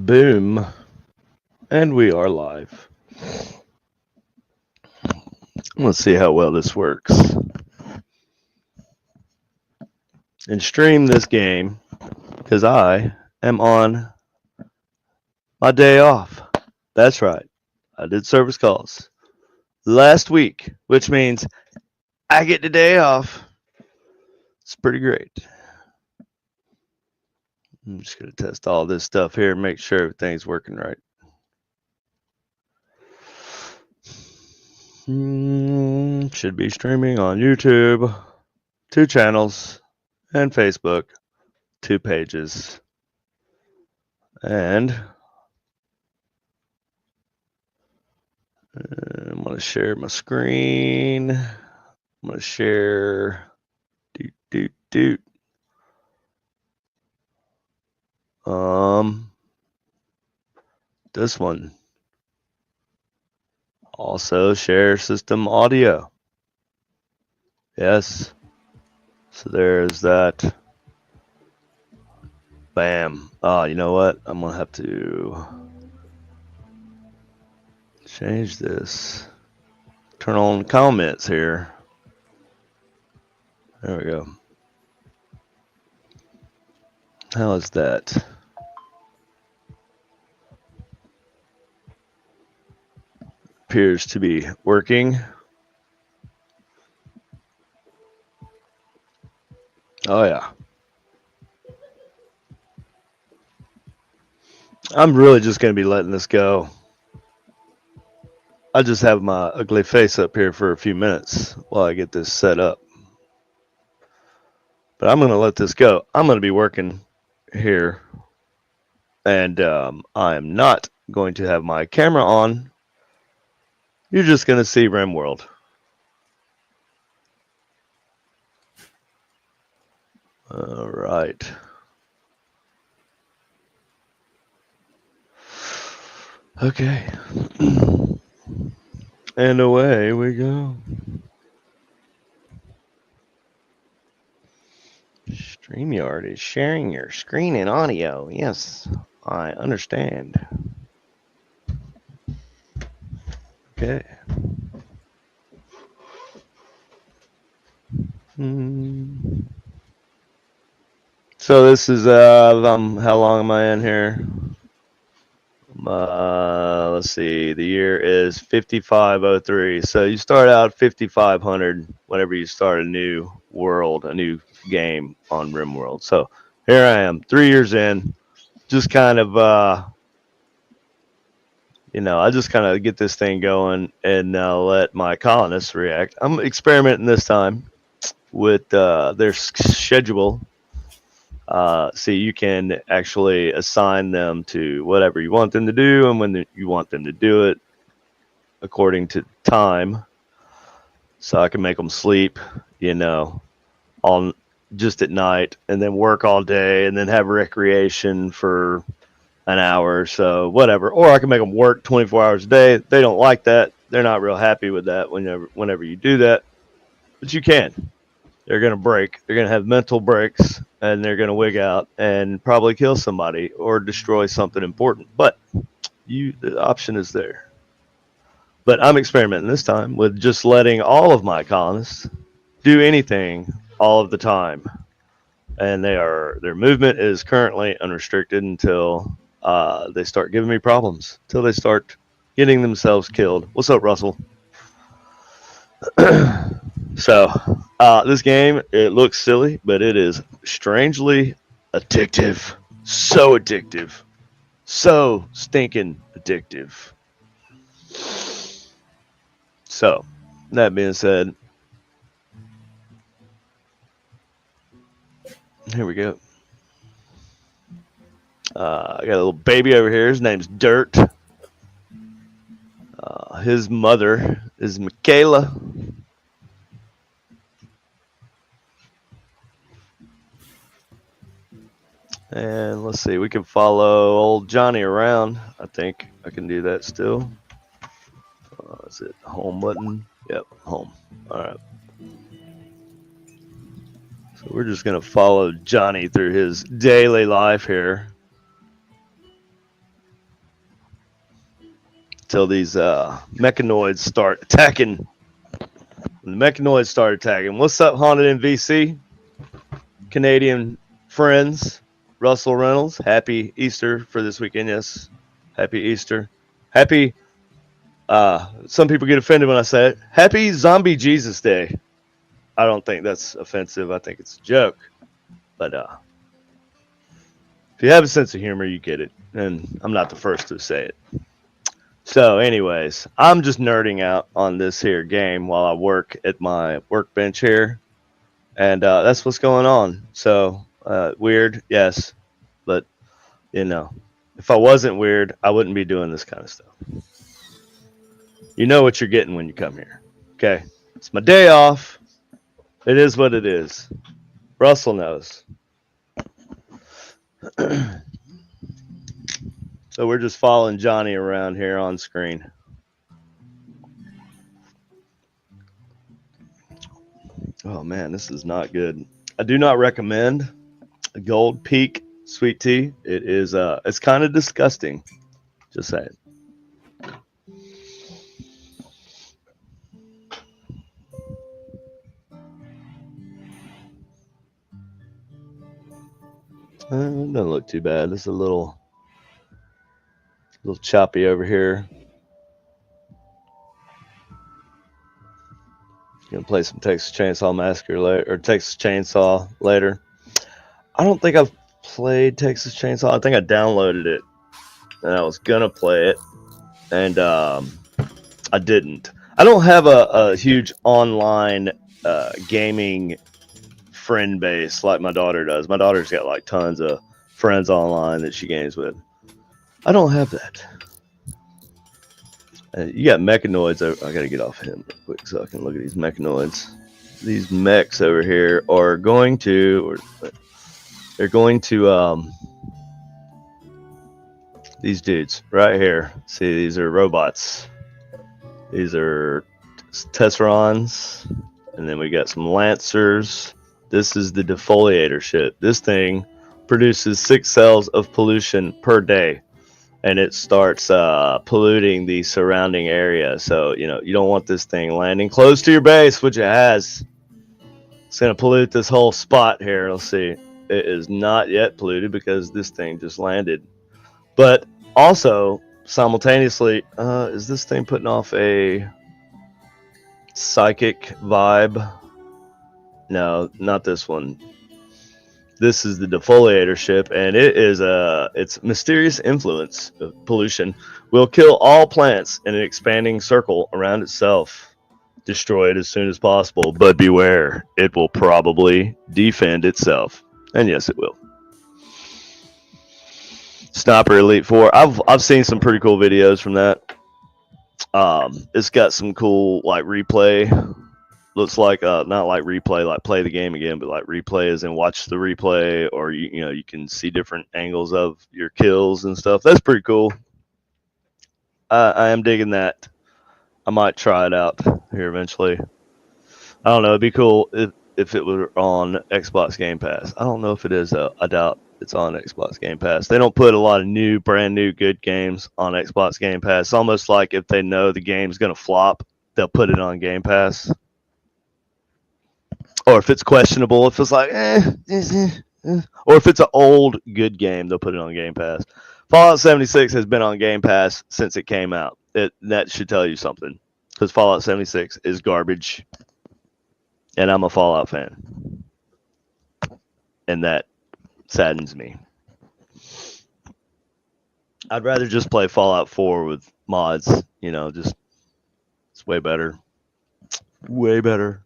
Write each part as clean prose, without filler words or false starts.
Boom. And we are live. Let's see how well this works. And stream this game because I am on my day off. That's right. I did service calls last week, which means I get the day off. It's pretty great. I'm just going to test all this stuff here and make sure everything's working right. Should be streaming on YouTube, 2 channels, and Facebook, 2 pages. And I'm going to share my screen. I'm going to share. This one. Also share system audio. Yes. So there's that. Bam. Oh, you know what? I'm going to have to change this. Turn on comments here. There we go. How is that? Appears to be working. Oh, yeah. I'm really just going to be letting this go. I just have my ugly face up here for a few minutes while I get this set up. But I'm going to let this go. I'm going to be working here. And I am not going to have my camera on. You're just going to see Rimworld. All right. Okay. And away we go. StreamYard is sharing your screen and audio. Yes, I understand. Okay. So this is how long am I in here? Let's see. The year is 5503. So you start out 5500 whenever you start a new world, a new game on Rimworld. So here I am, 3 years in, just kind of I just kind of get this thing going and let my colonists react. I'm experimenting this time with their schedule. See, you can actually assign them to whatever you want them to do and when you want them to do it according to time. So I can make them sleep, on just at night and then work all day and then have recreation for an hour or so, whatever. Or I can make them work 24 hours a day. They don't like that. They're not real happy with that whenever you do that. But you can. They're going to break. They're going to have mental breaks, and they're going to wig out and probably kill somebody or destroy something important. But the option is there. But I'm experimenting this time with just letting all of my colonists do anything all of the time. And their movement is currently unrestricted until they start giving me problems, until they start getting themselves killed. What's up, Russell? So this game, it looks silly, but it is strangely addictive. So addictive. So stinking addictive. So, that being said, here we go. I got a little baby over here. His name's Dirt. His mother is Michaela. And let's see, we can follow old Johnny around. I think I can do that still. Is it home button? Yep, home. All right. So we're just going to follow Johnny through his daily life here. till these mechanoids start attacking. When the mechanoids start attacking. What's up, Haunted NVC? Canadian friends, Russell Reynolds. Happy Easter for this weekend. Yes, happy Easter. Happy. Some people get offended when I say it. Happy Zombie Jesus Day. I don't think that's offensive. I think it's a joke. But if you have a sense of humor, you get it. And I'm not the first to say it. So, anyways, I'm just nerding out on this here game while I work at my workbench here. And that's what's going on. So, weird, yes. But, if I wasn't weird, I wouldn't be doing this kind of stuff. You know what you're getting when you come here. Okay? It's my day off. It is what it is. Russell knows. So we're just following Johnny around here on screen. Oh man, this is not good. I do not recommend a Gold Peak sweet tea. It is it's kind of disgusting. Just saying. It doesn't look too bad. It's a little choppy over here. Gonna play some Texas Chainsaw Massacre later, or Texas Chainsaw later. I don't think I've played Texas Chainsaw. I think I downloaded it, and I was gonna play it, and I didn't. I don't have a huge online gaming friend base like my daughter does. My daughter's got like tons of friends online that she games with. I don't have that. You got mechanoids. I gotta get off him real quick so I can look at these mechanoids. These mechs over here are going to, they're going to, these dudes right here. See, these are robots. These are Tesserons, and then we got some Lancers. This is the defoliator ship. This thing produces 6 cells of pollution per day. And it starts polluting the surrounding area. So, you don't want this thing landing close to your base, which it has. It's going to pollute this whole spot here. Let's see. It is not yet polluted because this thing just landed. But also, simultaneously, is this thing putting off a psychic vibe? No, not this one. This is the defoliator ship, and it is its mysterious influence of pollution will kill all plants in an expanding circle around itself. Destroy it as soon as possible, but beware, it will probably defend itself. And yes, it will. Sniper Elite 4. I've seen some pretty cool videos from that. It's got some cool like replay. Looks like not like replay, like play the game again, but like replay as in watch the replay, or you can see different angles of your kills and stuff. That's pretty cool. I am digging that. I might try it out here eventually. I don't know. It'd be cool if it were on Xbox Game Pass. I don't know if it is though. I doubt it's on Xbox Game Pass. They don't put a lot of brand new good games on Xbox Game Pass. It's almost like if they know the game's gonna flop, they'll put it on Game Pass. Or if it's questionable, if it's like, or if it's an old good game, they'll put it on Game Pass. Fallout 76 has been on Game Pass since it came out. That should tell you something, because Fallout 76 is garbage, and I'm a Fallout fan, and that saddens me. I'd rather just play Fallout 4 with mods. Just it's way better. Way better.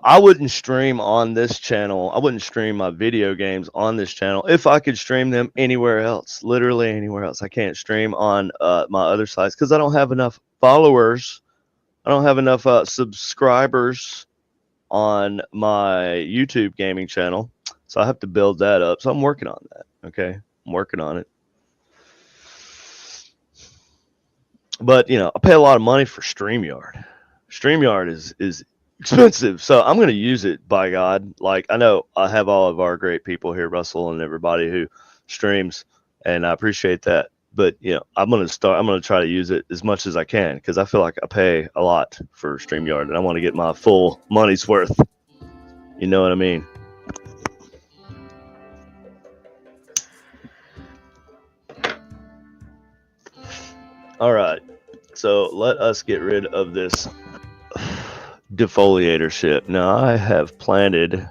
I wouldn't stream on this channel. I wouldn't stream my video games on this channel if I could stream them anywhere else. Literally anywhere else. I can't stream on my other sites because I don't have enough followers. I don't have enough subscribers on my YouTube gaming channel. So I have to build that up. So I'm working on that. Okay. I'm working on it. But, I pay a lot of money for StreamYard. StreamYard is expensive, so I'm going to use it, by God. Like, I know I have all of our great people here, Russell and everybody who streams, and I appreciate that. But I'm gonna try to use it as much as I can because I feel like I pay a lot for StreamYard and I want to get my full money's worth. You know what I mean? All right, so let us get rid of this defoliatorship. Now I have planted.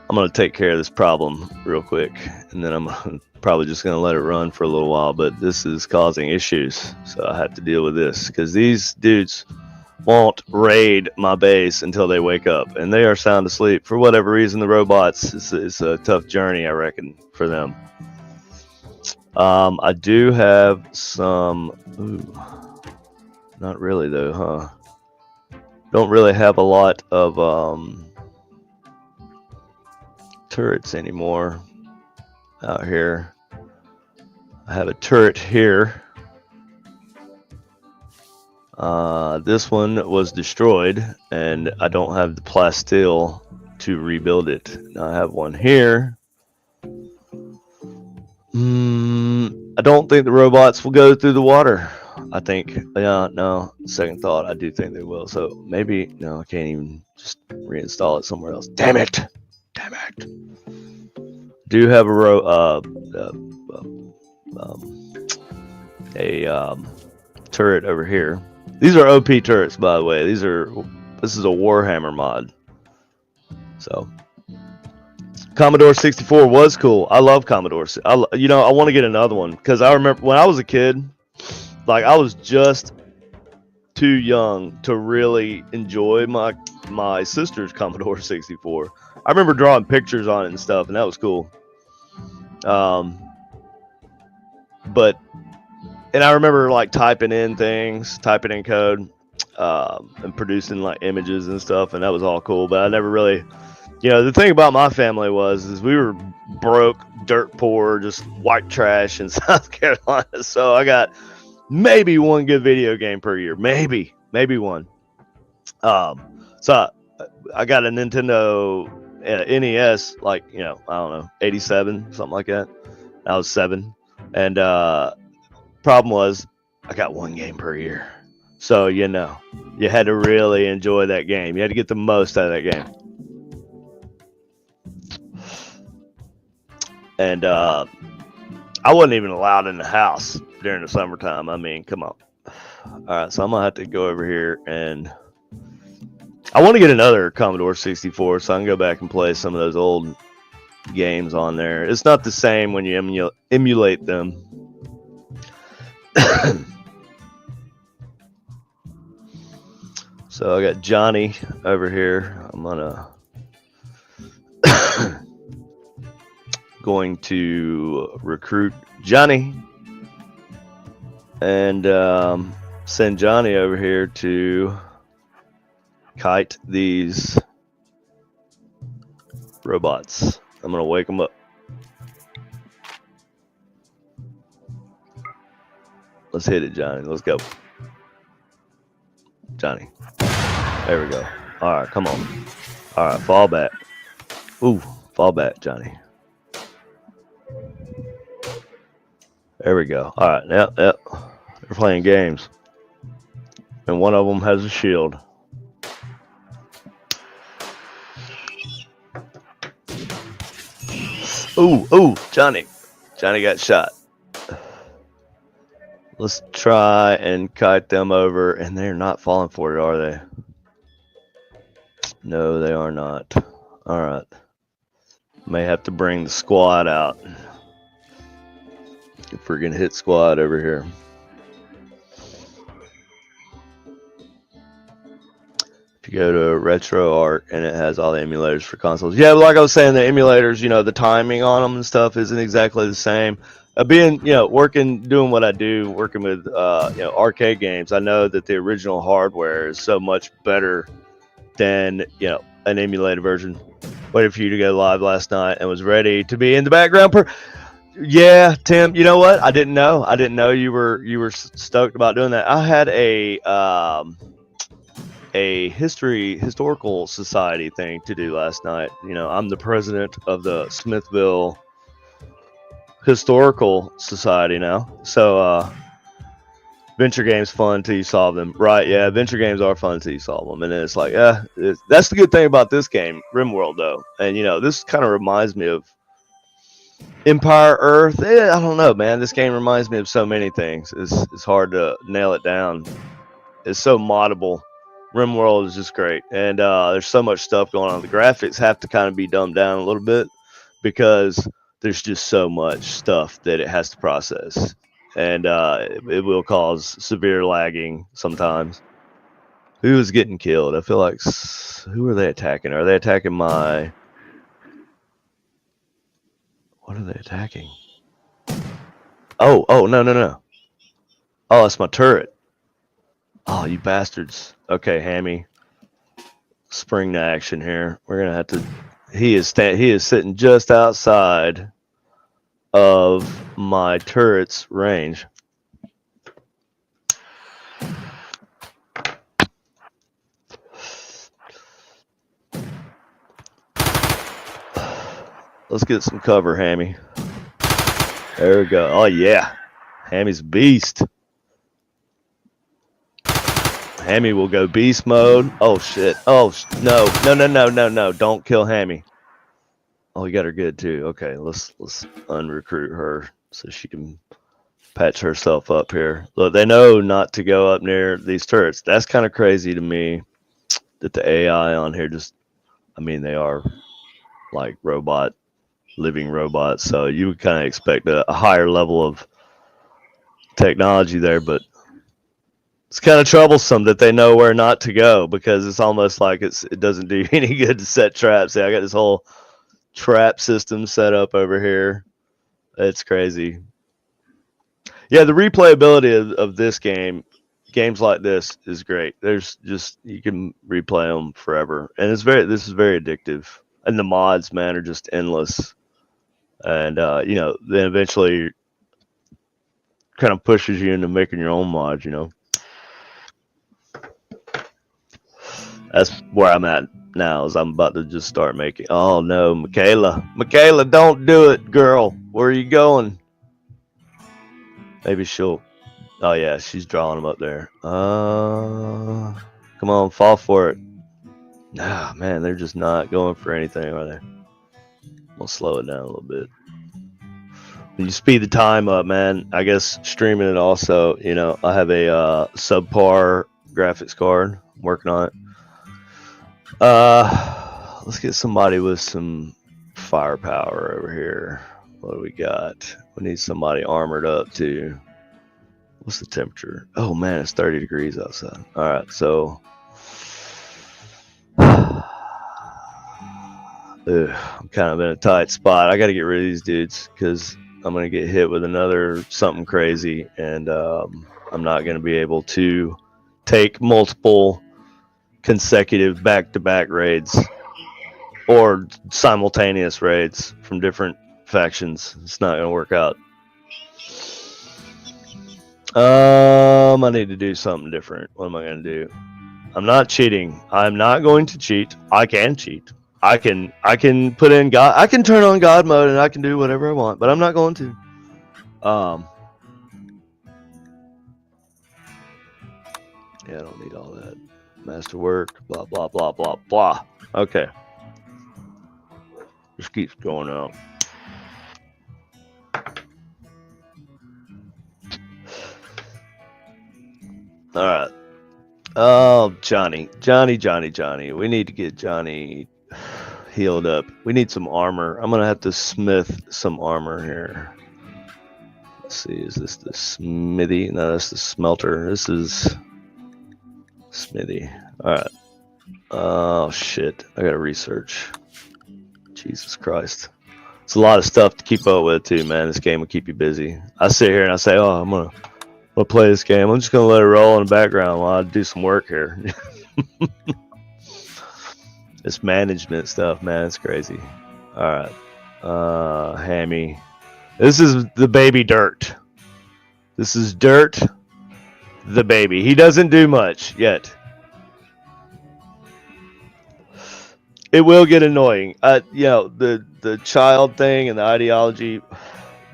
I'm gonna take care of this problem real quick, and then I'm probably just gonna let it run for a little while. But this is causing issues, so I have to deal with this because these dudes won't raid my base until they wake up, and they are sound asleep for whatever reason. The robots, it's a tough journey, I reckon, for them. I do have some. Ooh, not really though, huh? Don't really have a lot of turrets anymore out here. I have a turret here. This one was destroyed, and I don't have the plasteel to rebuild it. Now I have one here. I don't think the robots will go through the water. I think, yeah, no, second thought, I do think they will. So maybe, no, I can't even just reinstall it somewhere else. Damn it! Damn it! Do have a turret over here. These are OP turrets, by the way. This is a Warhammer mod. So Commodore 64 was cool. I love Commodore. I want to get another one because I remember when I was a kid, like I was just too young to really enjoy my sister's Commodore 64. I remember drawing pictures on it and stuff, and that was cool. And I remember like typing in code, and producing like images and stuff, and that was all cool. But I never really. The thing about my family is we were broke, dirt poor, just white trash in South Carolina. So I got maybe one good video game per year, maybe one. So I got a Nintendo NES, like I don't know, 87, something like that. I was 7, and problem was I got one game per year. So you had to really enjoy that game. You had to get the most out of that game. And I wasn't even allowed in the house during the summertime. I mean, come on. All right, so I'm going to have to go over here, and I want to get another Commodore 64 so I can go back and play some of those old games on there. It's not the same when you emulate them. So I got Johnny over here. I'm going to recruit Johnny and send Johnny over here to kite these robots. I'm going to wake them up. Let's hit it, Johnny. Let's go. Johnny. There we go. All right, come on. All right, fall back. Ooh, fall back, Johnny. There we go. All right, yep. They're playing games. And one of them has a shield. Ooh, Johnny. Johnny got shot. Let's try and kite them over, and they're not falling for it, are they? No, they are not. All right. May have to bring the squad out. If we're gonna hit squad over here. If you go to RetroArch and it has all the emulators for consoles. Yeah, like I was saying, the emulators, the timing on them and stuff isn't exactly the same. Doing what I do, working with, arcade games, I know that the original hardware is so much better than, an emulated version. Waited for you to go live last night and was ready to be in the background. Yeah, Tim, you know what? I didn't know. I didn't know you were stoked about doing that. I had a historical society thing to do last night. I'm the president of the Smithville historical society now. So adventure games fun until you solve them. Right, yeah, adventure games are fun until you solve them. And then it's like, that's the good thing about this game, Rimworld, though. And, this kind of reminds me of Empire Earth. I don't know, man. This game reminds me of so many things. It's hard to nail it down. It's so moddable. Rimworld is just great. And there's so much stuff going on. The graphics have to kind of be dumbed down a little bit because there's just so much stuff that it has to process. And it will cause severe lagging sometimes. Who is getting killed? I feel like, who are they attacking? Are they attacking my... What are they attacking? Oh, no. Oh, that's my turret. Oh, you bastards. Okay, Hammy. Spring to action here. We're going to have to... He is sitting just outside of my turret's range. Let's get some cover, Hammy. There we go. Oh, yeah. Hammy's a beast. Hammy will go beast mode. Oh, shit. Oh, no. Don't kill Hammy. Oh, you got her good, too. Okay, let's unrecruit her so she can patch herself up here. Look, they know not to go up near these turrets. That's kind of crazy to me that the AI on here they are like living robots. So you would kind of expect a higher level of technology there, but it's kind of troublesome that they know where not to go because it's almost like it doesn't do any good to set traps. See, I got this whole trap system set up over here. It's crazy. Yeah, the replayability of this game, games like this, is great. There's just, you can replay them forever, and this is very addictive. And the mods, man, are just endless. And then eventually kind of pushes you into making your own mods. That's where I'm at now. Is I'm about to just start making. Oh no, Michaela, don't do it, girl. Where are you going? Maybe she'll. Oh yeah, she's drawing them up there. Come on, fall for it. Nah, man, they're just not going for anything, are they? We'll slow it down a little bit. When you speed the time up, man, I guess streaming it also. I have a subpar graphics card. I'm working on it. Let's get somebody with some firepower over here. What do we got? We need somebody armored up too. What's the temperature? Oh man, it's 30 degrees outside. All right, so I'm kind of in a tight spot. I got to get rid of these dudes because I'm gonna get hit with another something crazy, and I'm not gonna be able to take multiple consecutive back-to-back raids or simultaneous raids from different factions. It's not gonna work out. I need to do something different. What am I gonna do? I'm not cheating. I'm not going to cheat. I can cheat. I can put in God. I can turn on God mode and I can do whatever I want, but I'm not going to. Yeah, I don't need all that. Masterwork, blah blah blah blah blah. Okay. Just keeps going out. All right. Oh, Johnny. We need to get Johnny healed up. We need some armor. I'm gonna have to smith some armor here. Let's see. Is this the smithy? No, that's the smelter. This is smithy. All right. Oh shit! I gotta research. Jesus Christ. It's a lot of stuff to keep up with too, man. This game will keep you busy. I sit here and I say, oh, I'm gonna play this game. I'm just gonna let it roll in the background while I do some work here. This management stuff, man, it's crazy. All right, Hammy. This is the baby Dirt. This is Dirt, the baby. He doesn't do much yet. It will get annoying. The child thing and the ideology.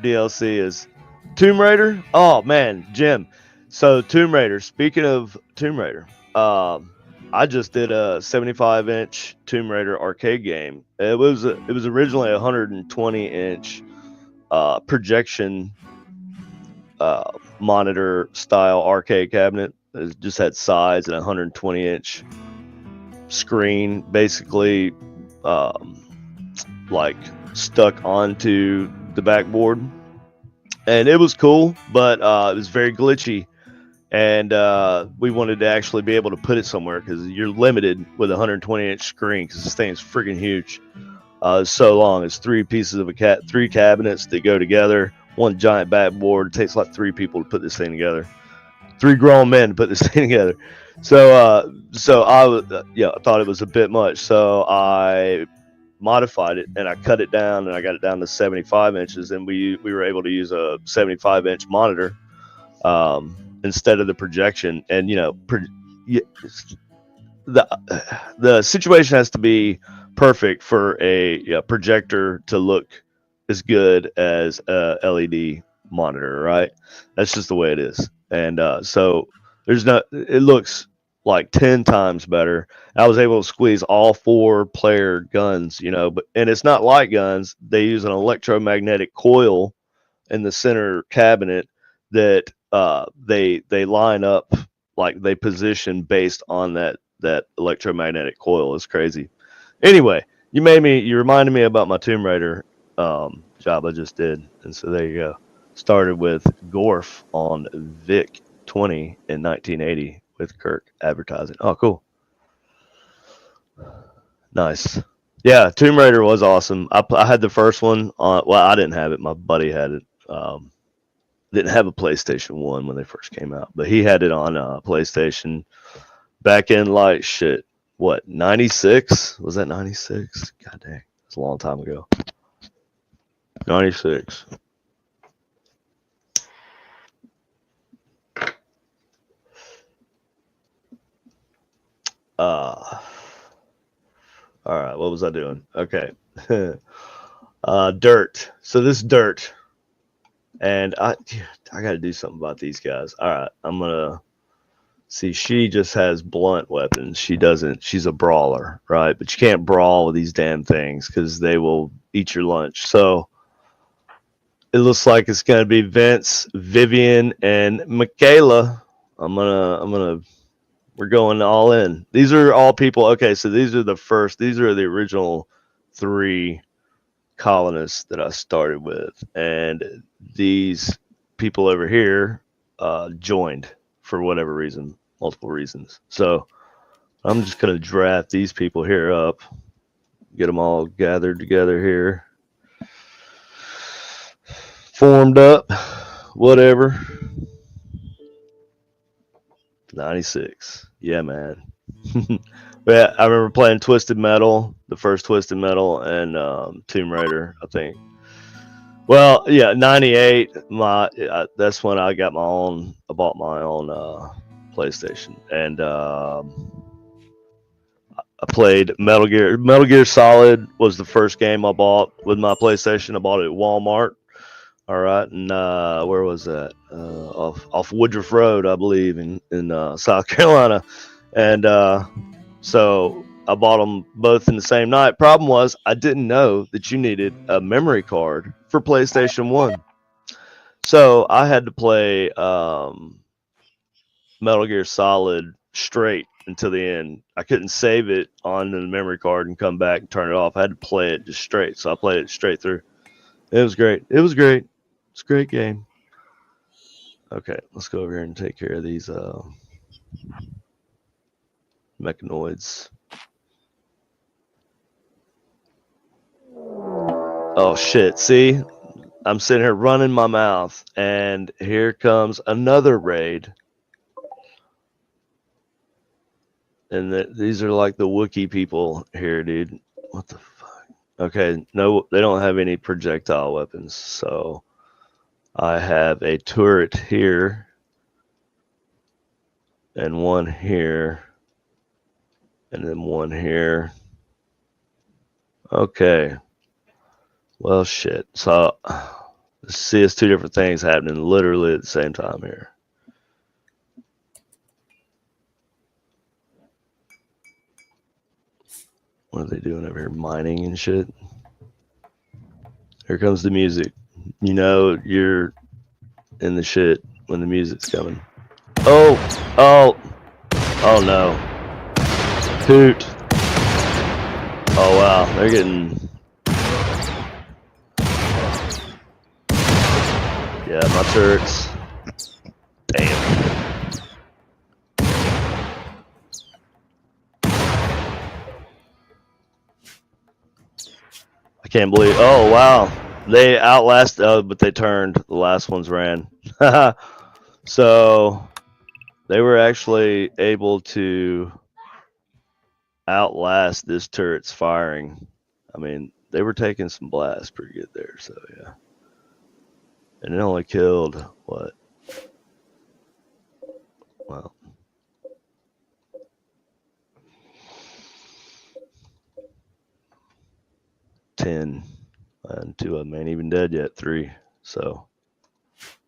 DLC is Tomb Raider. Oh man, Jim. So Tomb Raider. Speaking of Tomb Raider, I just did a 75-inch Tomb Raider arcade game. It was originally a 120-inch projection monitor style arcade cabinet. It just had sides and a 120-inch screen, basically like stuck onto the backboard, and it was cool, but it was very glitchy. And we wanted to actually be able to put it somewhere because you're limited with a 120-inch screen because this thing is freaking huge. It's so long. It's three pieces of three cabinets that go together. One giant backboard. It takes like three people to put this thing together. Three grown men to put this thing together. So I thought it was a bit much. So I modified it and I cut it down and I got it down to 75 inches, and we were able to use a 75-inch monitor instead of the projection. And the situation has to be perfect for a projector to look as good as a LED monitor, right? That's just the way it is. And so it looks like 10 times better. I was able to squeeze all 4-player guns, and it's not light guns. They use an electromagnetic coil in the center cabinet that they line up, like they position based on that electromagnetic coil. Is crazy. Anyway, you reminded me about my Tomb Raider job I just did, and so there you go. Started with Gorf on Vic 20 in 1980 with Kirk advertising. Oh, cool. Nice. Yeah, Tomb Raider was awesome. I had the first one on. Well, I didn't have it. My buddy had it. Didn't have a PlayStation 1 when they first came out, but he had it on PlayStation back in like shit. What, 96? Was that 96? God dang. It's a long time ago. 96. All right, what was I doing? Okay. Dirt. So this Dirt. And I got to do something about these guys. All right, I'm going to see. She just has blunt weapons. She doesn't. She's a brawler, right? But you can't brawl with these damn things because they will eat your lunch. So it looks like it's going to be Vince, Vivian, and Michaela. We're going all in. These are all people. Okay, so these are the original 3 colonists that I started with, and these people over here joined for whatever reason, multiple reasons. So I'm just gonna draft these people here up, get them all gathered together here, formed up, whatever. 96, yeah, man. Yeah, I remember playing Twisted Metal, the first Twisted Metal, and Tomb Raider, I think. Well, yeah, 98. That's when I bought my own PlayStation, and I played Metal Gear. Metal Gear Solid was the first game I bought with my PlayStation. I bought it at Walmart. All right, and where was that? Off Woodruff Road, I believe, in South Carolina, and so I bought them both in the same night. Problem was, I didn't know that you needed a memory card for PlayStation 1. So I had to play Metal Gear Solid straight until the end. I couldn't save it on the memory card and come back and turn it off. I had to play it just straight. So I played it straight through. It was great. It's a great game. Okay, let's go over here and take care of these mechanoids. Oh shit, see? I'm sitting here running my mouth, and here comes another raid. And these are like the Wookiee people here, dude. What the fuck? Okay, no, they don't have any projectile weapons, so I have a turret here, and one here, and then one here. Okay. Well, shit. So See, it's two different things happening literally at the same time here. What are they doing over here? Mining and shit. Here comes the music. You know you're in the shit when the music's coming. Oh, oh, oh no. Hoot. Oh wow, they're getting. Yeah, my turrets. Damn. I can't believe. Oh wow, they outlasted. Oh, but they turned. The last ones ran. So they were actually able to outlast this turret's firing. I mean, they were taking some blasts pretty good there. So yeah, and it only killed what? Well, 10, and 2 of them ain't even dead yet. 3. So,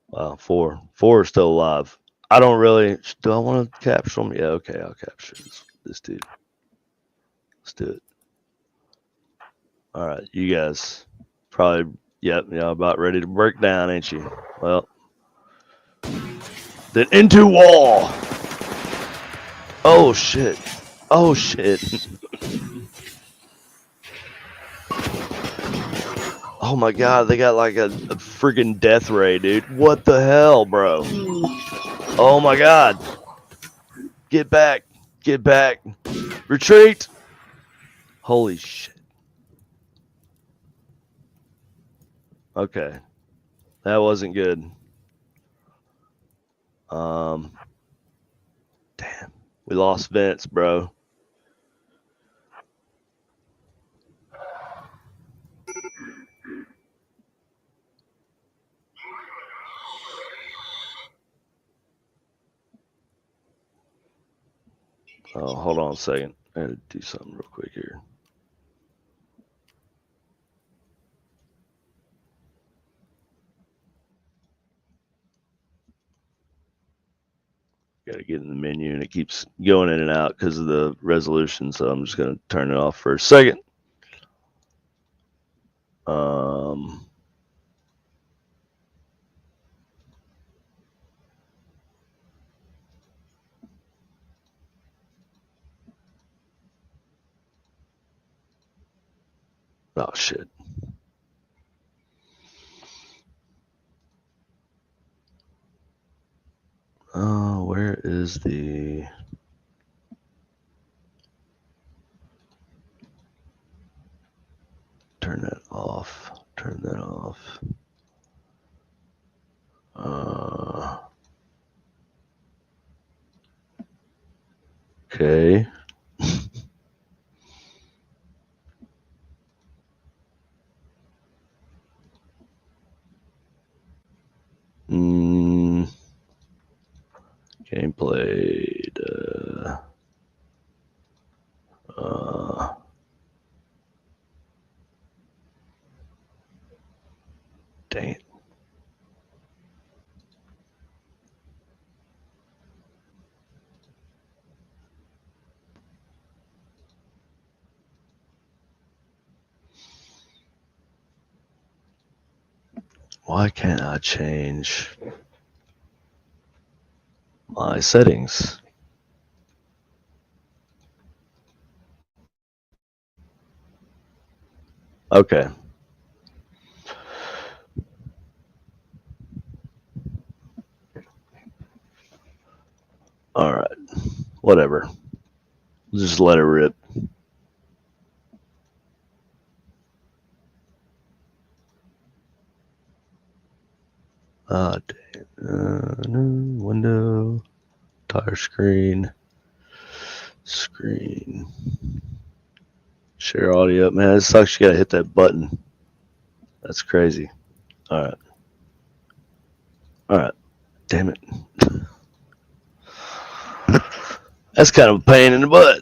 wow, 4. 4 are still alive. I don't really. Do I want to capture them? Yeah, okay, I'll capture this dude. Let's do it. All right, you guys probably, yep, about ready to break down, ain't you? Well, then into wall. Oh shit. Oh shit. Oh my god, they got like a friggin' death ray, dude. What the hell, bro? Oh my god. Get back. Get back. Retreat. Holy shit. Okay. That wasn't good. Damn. We lost Vince, bro. Oh, hold on a second. I gotta do something real quick here. Gotta get in the menu and it keeps going in and out because of the resolution, so I'm just gonna turn it off for a second. Oh shit. Oh, where is the? Turn that off. Turn that off. Okay. Game played. Dang it. Why can't I change my settings? Okay. All right. Whatever. Just let it rip. Window. Entire screen. Screen. Share audio. Man, it sucks. You gotta hit that button. That's crazy. All right. All right. Damn it. That's kind of a pain in the butt.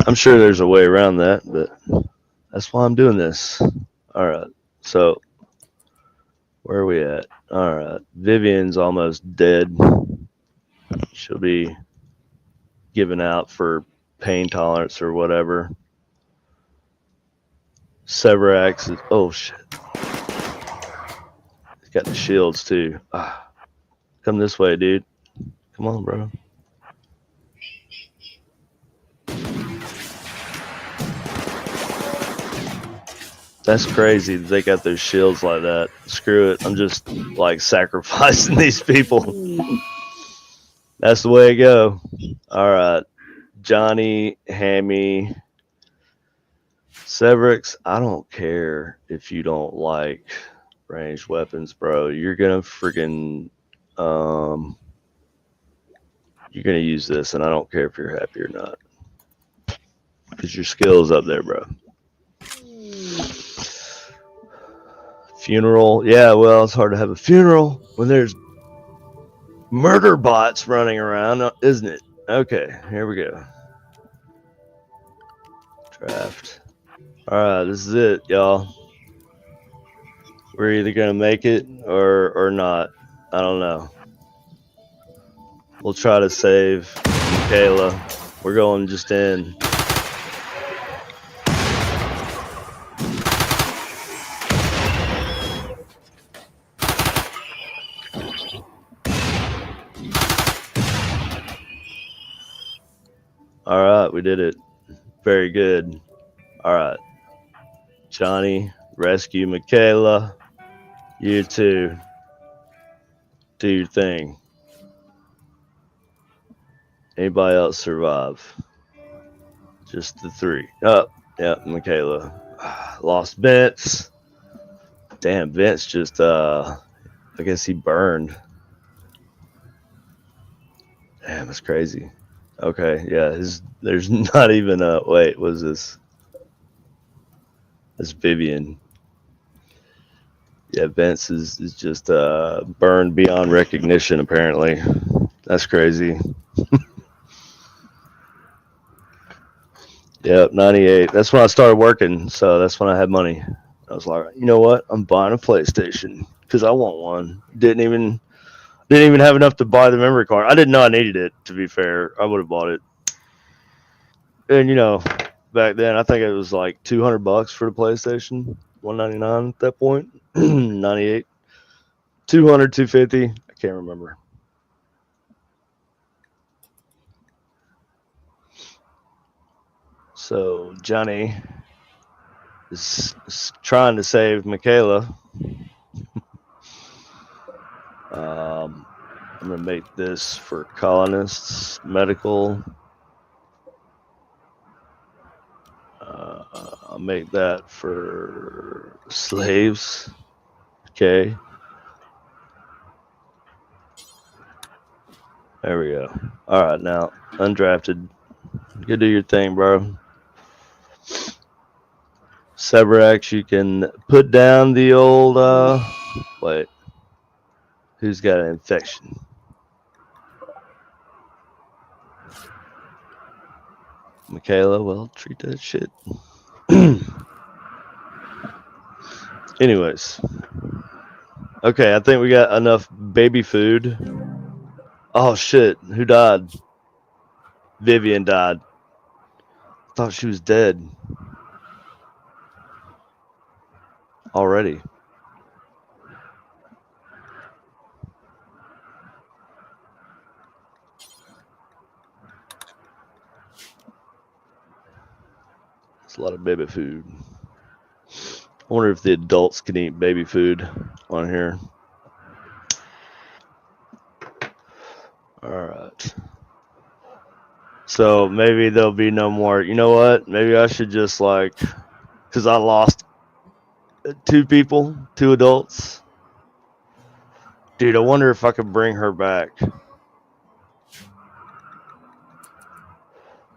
I'm sure there's a way around that, but that's why I'm doing this. All right. So Where are we at? All right. Vivian's almost dead. She'll be given out for pain tolerance or whatever. Severax is. Oh, shit. He's got the shields, too. Ah, come this way, dude. Come on, bro. That's crazy that they got those shields like that. Screw it. I'm just like sacrificing these people. That's the way it go. All right. Johnny, Hammy, Severix. I don't care if you don't like ranged weapons, bro. You're gonna freaking you're gonna use this, and I don't care if you're happy or not, because your skill's up there, bro. Funeral. Yeah, well, it's hard to have a funeral when there's murder bots running around, isn't it? Okay, here we go. Draft. Alright, this is it, y'all. We're either gonna make it or not. I don't know. We'll try to save Michaela. We're going just in. Alright, we did it. Very good. Alright. Johnny, rescue Michaela. You too. Do your thing. Anybody else survive? Just the three. Oh, yeah, Michaela. Lost Vince. Damn, Vince just, I guess he burned. Damn, that's crazy. Okay, yeah, there's not even a, wait, what is this? That's Vivian. Yeah, Vince is just burned beyond recognition, apparently. That's crazy. Yep, 98. That's when I started working, so that's when I had money. I was like, you know what? I'm buying a PlayStation because I want one. Didn't even have enough to buy the memory card. I didn't know I needed it, to be fair. I would have bought it. And back then I think it was like $200 for the PlayStation. $199 at that point. 98. 200, 250. I can't remember. So Johnny is trying to save Michaela. I'm gonna make this for colonists, medical. I'll make that for slaves. Okay. There we go. All right, now undrafted. Go do your thing, bro. Severax, you can put down the old. Wait. Who's got an infection? Michaela, well, treat that shit. Anyways. Okay, I think we got enough baby food. Oh, shit. Who died? Vivian died. Thought she was dead. Already. It's a lot of baby food. I wonder if the adults can eat baby food on here. Alright. So maybe there'll be no more. You know what? Maybe I should just because I lost 2 people, 2 adults. Dude, I wonder if I could bring her back.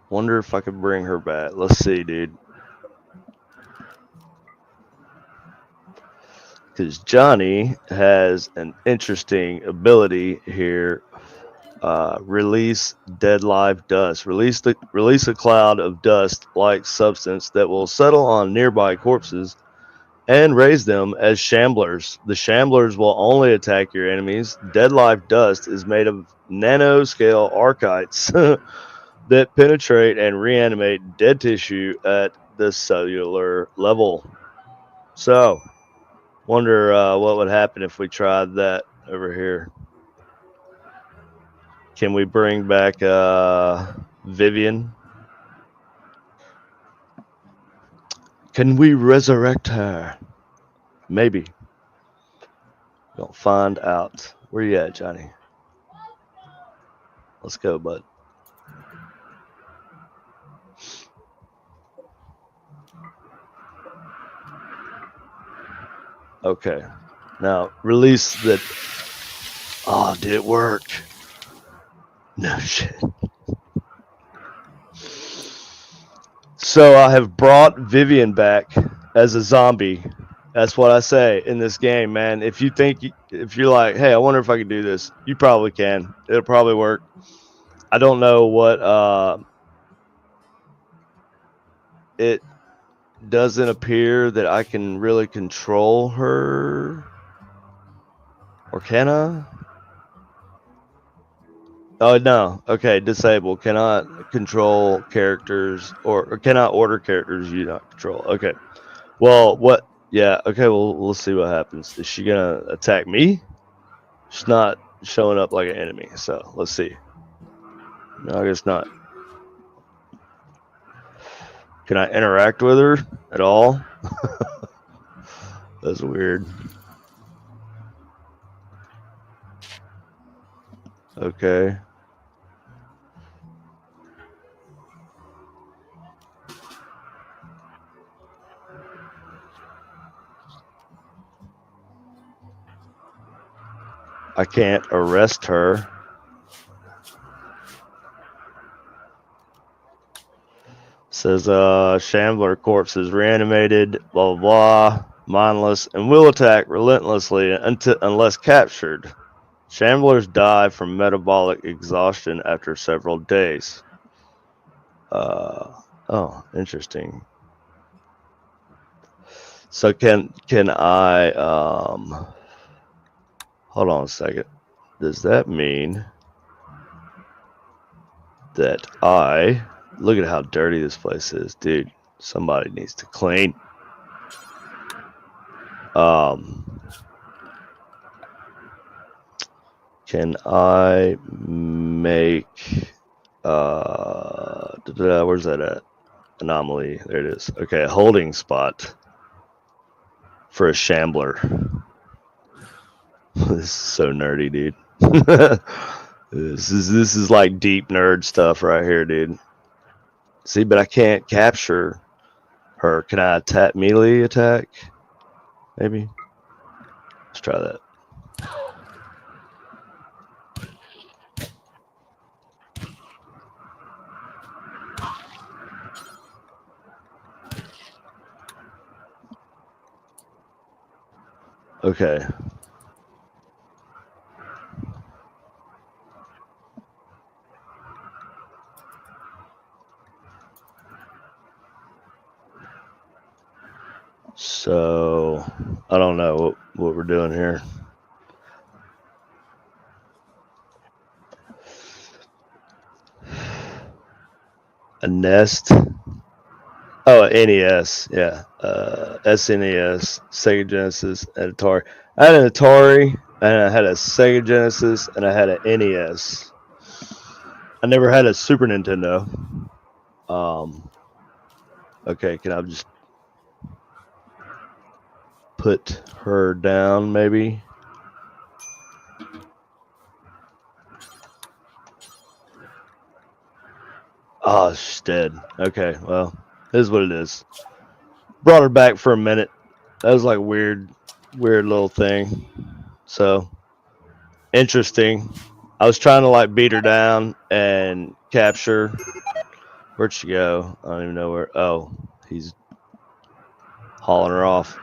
Wonder if I could bring her back. Let's see, dude. Because Johnny has an interesting ability here. Release dead live dust. Release a cloud of dust-like substance that will settle on nearby corpses and raise them as shamblers. The shamblers will only attack your enemies. Dead Life Dust is made of nanoscale archites that penetrate and reanimate dead tissue at the cellular level. So, wonder what would happen if we tried that over here. Can we bring back Vivian? Can we resurrect her? Maybe. We'll find out. Where you at, Johnny? Let's go, bud. Okay. Now, release the... Oh, did it work? No shit. So I have brought Vivian back as a zombie. That's what I say in this game, man. If you're like, hey, I wonder if I could do this, you probably can. It'll probably work. I don't know what it doesn't appear that I can really control her. Or can I? Oh no. Okay, disable. Cannot control characters or cannot order characters you not control. Okay. Well, what? Yeah. Okay. Well, we'll see what happens. Is she gonna attack me? She's not showing up like an enemy. So let's see. No, I guess not. Can I interact with her at all? That's weird. Okay. I can't arrest her. Says Shambler corpse is reanimated, blah blah blah, mindless, and will attack relentlessly unless captured. Shamblers die from metabolic exhaustion after several days. Oh, interesting. So can I hold on a second. Does that mean that I look at how dirty this place is, dude? Somebody needs to clean. Can I make where's that at? Anomaly. There it is. Okay, a holding spot for a shambler. This is so nerdy, dude. This is like deep nerd stuff right here, dude. See, but I can't capture her. Can I melee attack? Maybe. Let's try that. Okay. So I don't know what we're doing here. A nest. Oh, NES, yeah. SNES, Sega Genesis, and Atari. I had an Atari, and I had a Sega Genesis, and I had an NES. I never had a Super Nintendo. Okay, can I just put her down, maybe? Oh, she's dead. Okay, well, it is what it is. Brought her back for a minute. That was like a weird little thing. So, interesting. I was trying to like beat her down and capture. Where'd she go? I don't even know where. Oh, he's hauling her off.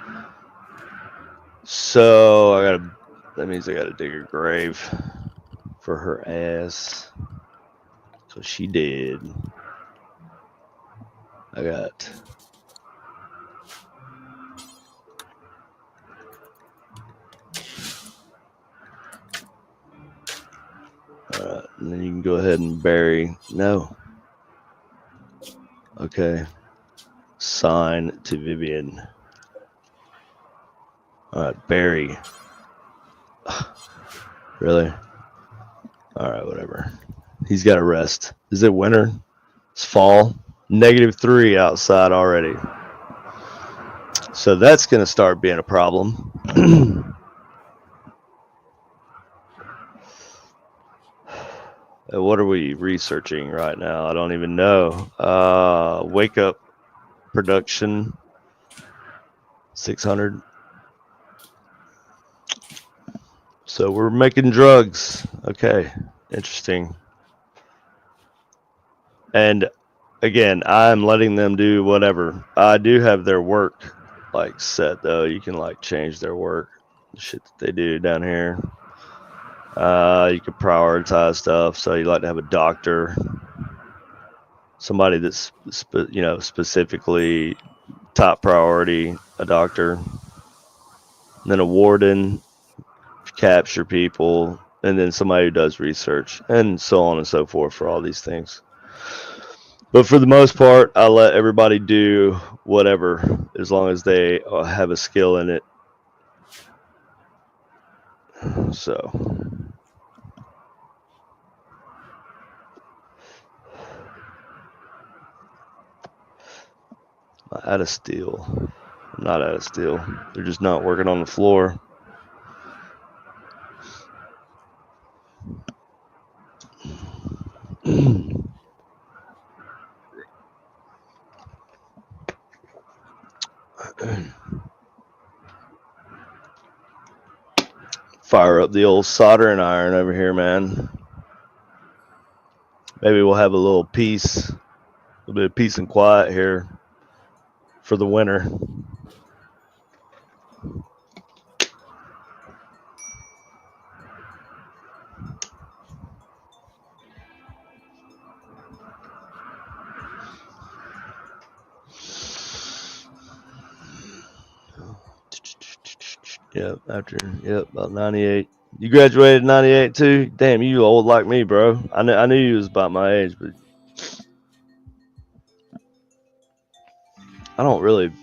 So that means I gotta dig a grave for her ass. So she did. I got And then you can go ahead and bury. No. Okay. Sign to Vivian. All right, bury. Really? All right, whatever. He's got to rest. Is it winter? It's fall. -3 outside already. So that's going to start being a problem. What are we researching right now? I don't even know. Wake up production 600. So we're making drugs. Okay, interesting. And again, I'm letting them do whatever. I do have their work like set though. You can like change their work, the shit that they do down here. You can prioritize stuff. So you like to have a doctor, somebody that's specifically top priority, a doctor, and then a warden, capture people, and then somebody who does research, and so on and so forth for all these things. But for the most part, I let everybody do whatever as long as they have a skill in it. So out of steel. I'm not out of steel. They're just not working on the floor. Fire up the old soldering iron over here, man. Maybe we'll have a little peace, a little bit of peace and quiet here for the winter. Yep, about 98. You graduated in 98 too? Damn, you old like me, bro. I knew you was about my age, but I don't really.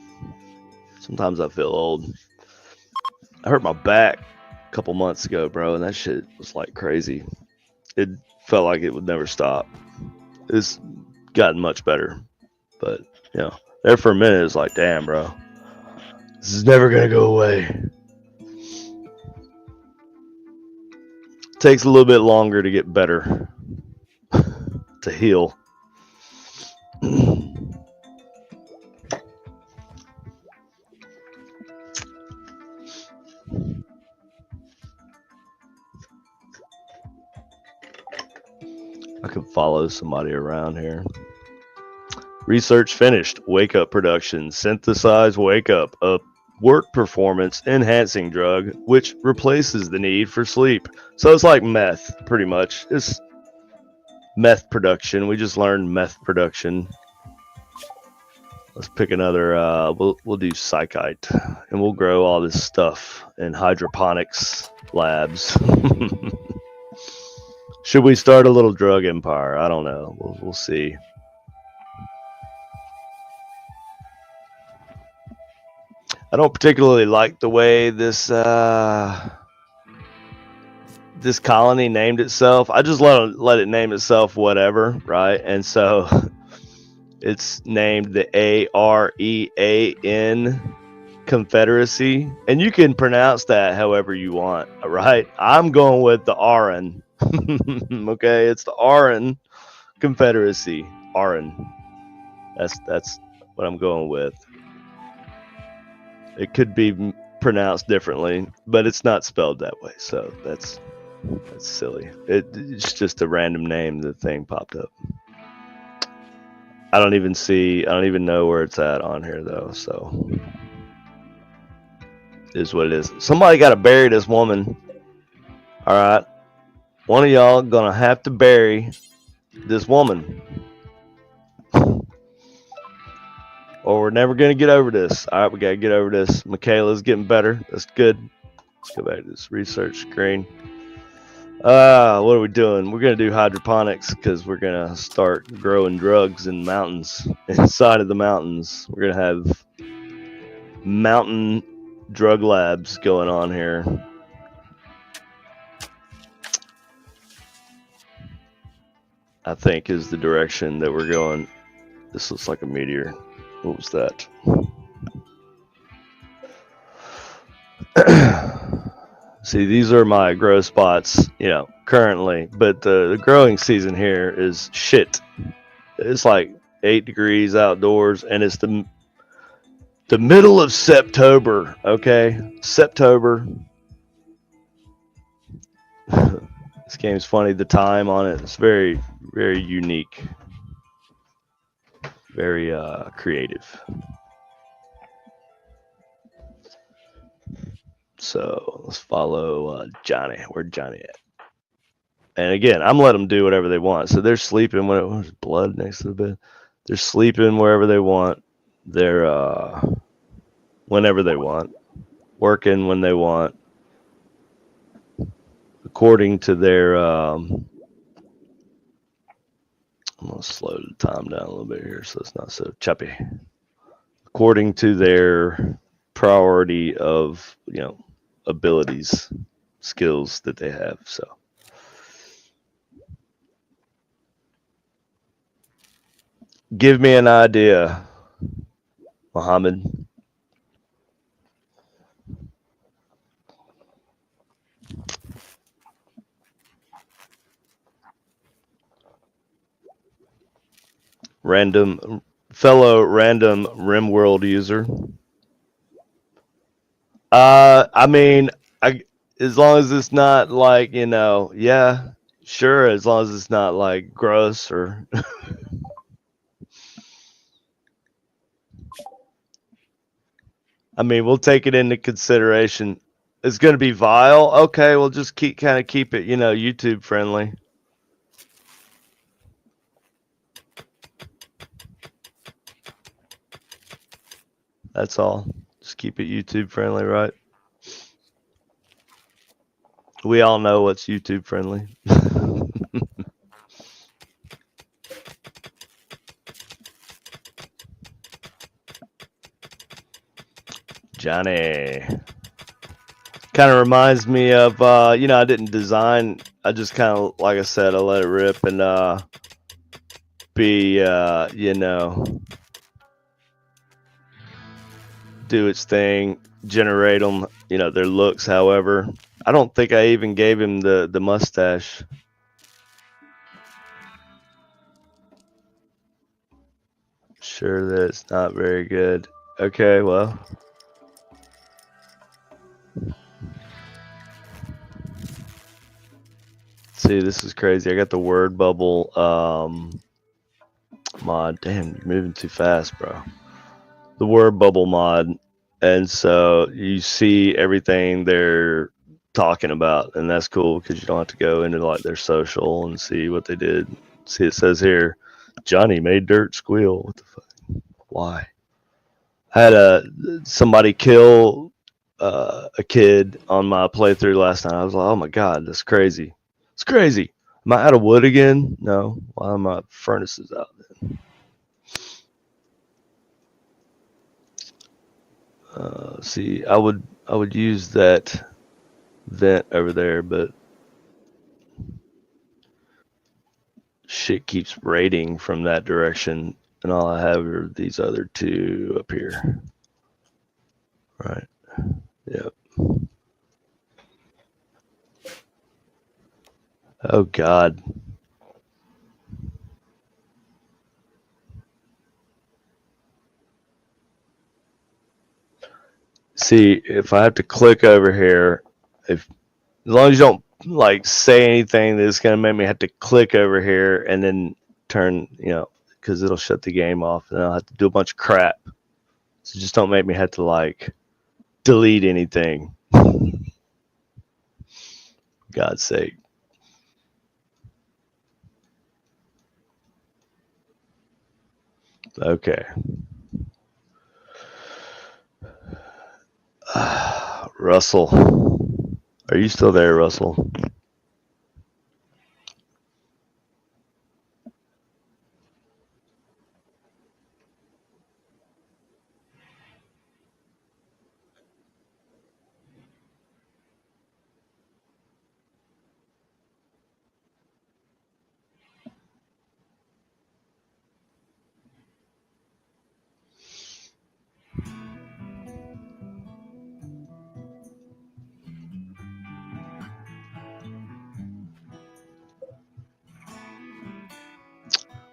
Sometimes I feel old. I hurt my back a couple months ago, bro, and that shit was like crazy. It felt like it would never stop. It's gotten much better, but there for a minute it's like, damn, bro, this is never gonna go away. Takes a little bit longer to get better, to heal. I could follow somebody around here. Research finished. Wake up production. Synthesize wake up. A work performance enhancing drug which replaces the need for sleep. So it's like meth, pretty much. It's meth production. We just learned meth production. Let's pick another. We'll do psychite, and we'll grow all this stuff in hydroponics labs. Should we start a little drug empire? I don't know. We'll see. I don't particularly like the way this colony named itself. I just let it name itself whatever, right? And so it's named the AREAN Confederacy, and you can pronounce that however you want, right? I'm going with the Aran. Okay, it's the Aran Confederacy. Aran. That's what I'm going with. It could be pronounced differently, but it's not spelled that way, so that's silly. It's just a random name. The thing popped up. I don't even know where it's at on here though, so it is what it is. Somebody got to bury this woman. All right, one of y'all gonna have to bury this woman, or we're never gonna get over this. All right, we gotta get over this. Michaela's getting better. That's good. Let's go back to this research screen. What are we doing? We're gonna do hydroponics because we're gonna start growing drugs in mountains. Inside of the mountains, we're gonna have mountain drug labs going on here. I think is the direction that we're going. This looks like a meteor. What was that? See, these are my grow spots, currently, but the growing season here is shit. It's like 8 degrees outdoors, and it's the middle of September. Okay, September. This game's funny. The time on it is very, very unique, very creative. So let's follow Johnny. Where'd Johnny at? And again, I'm letting them do whatever they want. So they're sleeping when there's blood next to the bed. They're sleeping wherever they want. They're whenever they want, working when they want, according to their. I'm gonna slow the time down a little bit here so it's not so choppy. According to their priority of abilities, skills that they have. So. Give me an idea, Muhammad. Fellow random Rimworld user. I mean, as long as it's not like yeah, sure. As long as it's not like gross or. I mean, we'll take it into consideration. It's going to be vile. Okay, we'll just keep it, YouTube friendly. That's all. Just keep it YouTube friendly, right? We all know what's YouTube friendly. Johnny. Kind of reminds me of, I didn't design. I just kind of, like I said, I let it rip and be, do its thing, generate them, their looks. However, I don't think I even gave him the mustache. Sure that it's not very good. Okay, well. See, this is crazy. I got the word bubble mod. Damn, you're moving too fast, bro. The word bubble mod. And so you see everything they're talking about, and that's cool because you don't have to go into like their social and see what they did. See, it says here, Johnny made dirt squeal. What the fuck? Why? I had somebody kill a kid on my playthrough last night. I was like, oh my god, that's crazy. It's crazy. Am I out of wood again? No. Why are my furnaces out then? See, I would use that vent over there, but shit keeps raiding from that direction, and all I have are these other two up here. Right. Yep. Oh God. See, if I have to click over here, as long as you don't like say anything that's gonna make me have to click over here and then turn, because it'll shut the game off, and I'll have to do a bunch of crap. So just don't make me have to like delete anything. God's sake. Okay. Russell. Are you still there, Russell?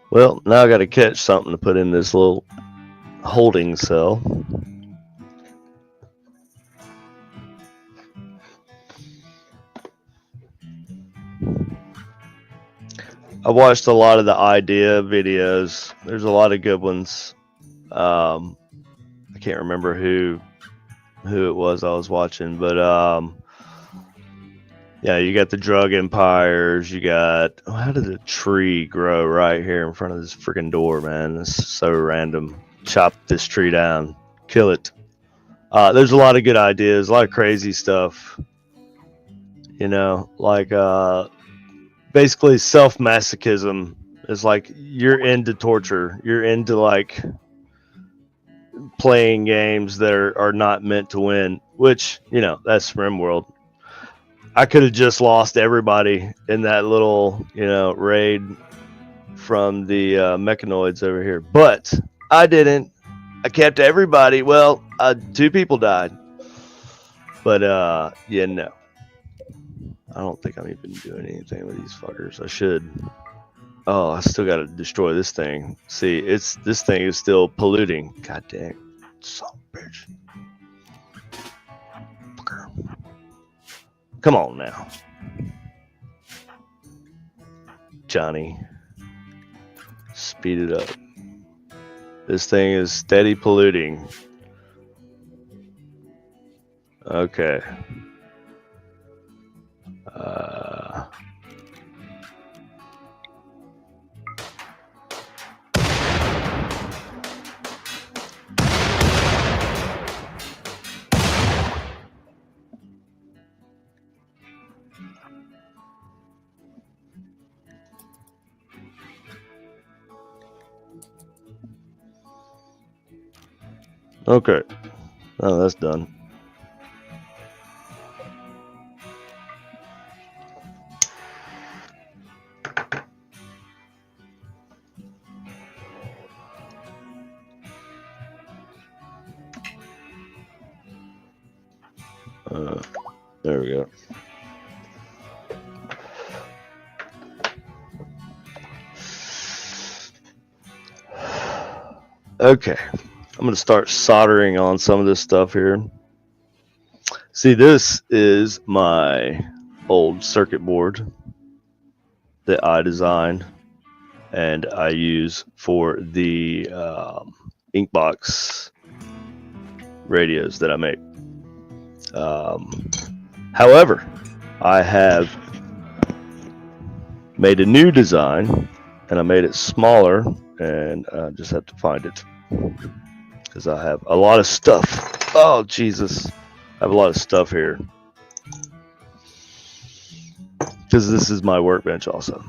Well, now I got to catch something to put in this little holding cell. I watched a lot of the idea videos. There's a lot of good ones. I can't remember who it was I was watching, but yeah, you got the drug empires. You got how did a tree grow right here in front of this freaking door, man? This is so random. Chop this tree down, kill it. There's a lot of good ideas, a lot of crazy stuff. You know, like basically self masochism is like you're into torture. You're into like playing games that are not meant to win, which, you know, that's Rimworld. I could have just lost everybody in that little, you know, raid from the mechanoids over here, but I didn't. I kept everybody. Well, 2 people died, but yeah, no. I don't think I'm even doing anything with these fuckers. I should. Oh, I still got to destroy this thing. See, this thing is still polluting. God dang, son of a bitch. Fucker. Come on now, Johnny. Speed it up. This thing is steady polluting. Okay. Okay. Oh, that's done. There we go. Okay. I'm going to start soldering on some of this stuff here. See, this is my old circuit board that I designed and I use for the Inkbox radios that I make. However, I have made a new design and I made it smaller, and I just have to find it because I have a lot of stuff. Oh, Jesus. I have a lot of stuff here because this is my workbench also.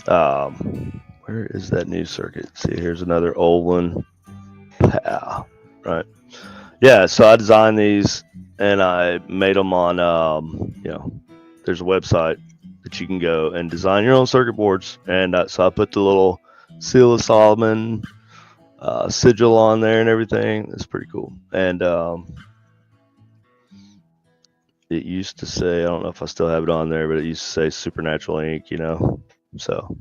Where is that new circuit? See, here's another old one. Pow. Right. Yeah, so I designed these and I made them on, you know, there's a website that you can go and design your own circuit boards. And so I put the little Seal of Solomon sigil on there and everything. It's pretty cool. And it used to say, I don't know if I still have it on there, but it used to say Supernatural Ink, you know. So,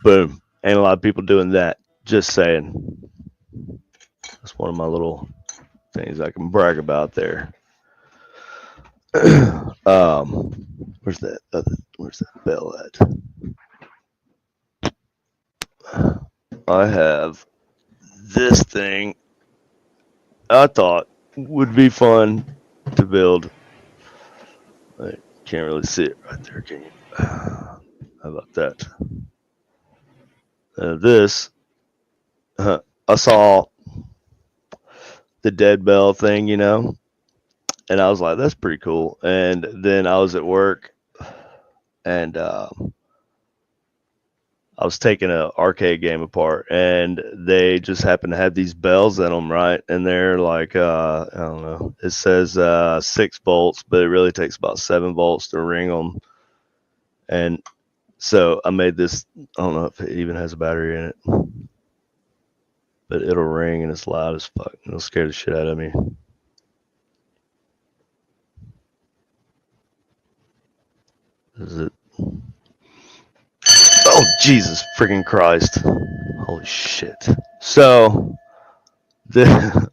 boom. Ain't a lot of people doing that. Just saying. That's one of my little things I can brag about there. Where's that bell at? I have this thing I thought would be fun to build. I can't really see it right there, can you? How about that? This, I saw the dead bell thing, you know, and I was like, that's pretty cool. And then I was at work and I was taking an arcade game apart, and they just happen to have these bells in them, right? And they're like, I don't know, it says 6 volts, but it really takes about 7 volts to ring them. And so I made this, I don't know if it even has a battery in it, but it'll ring and it's loud as fuck. It'll scare the shit out of me. Is it? Jesus freaking Christ. Holy shit. So, the,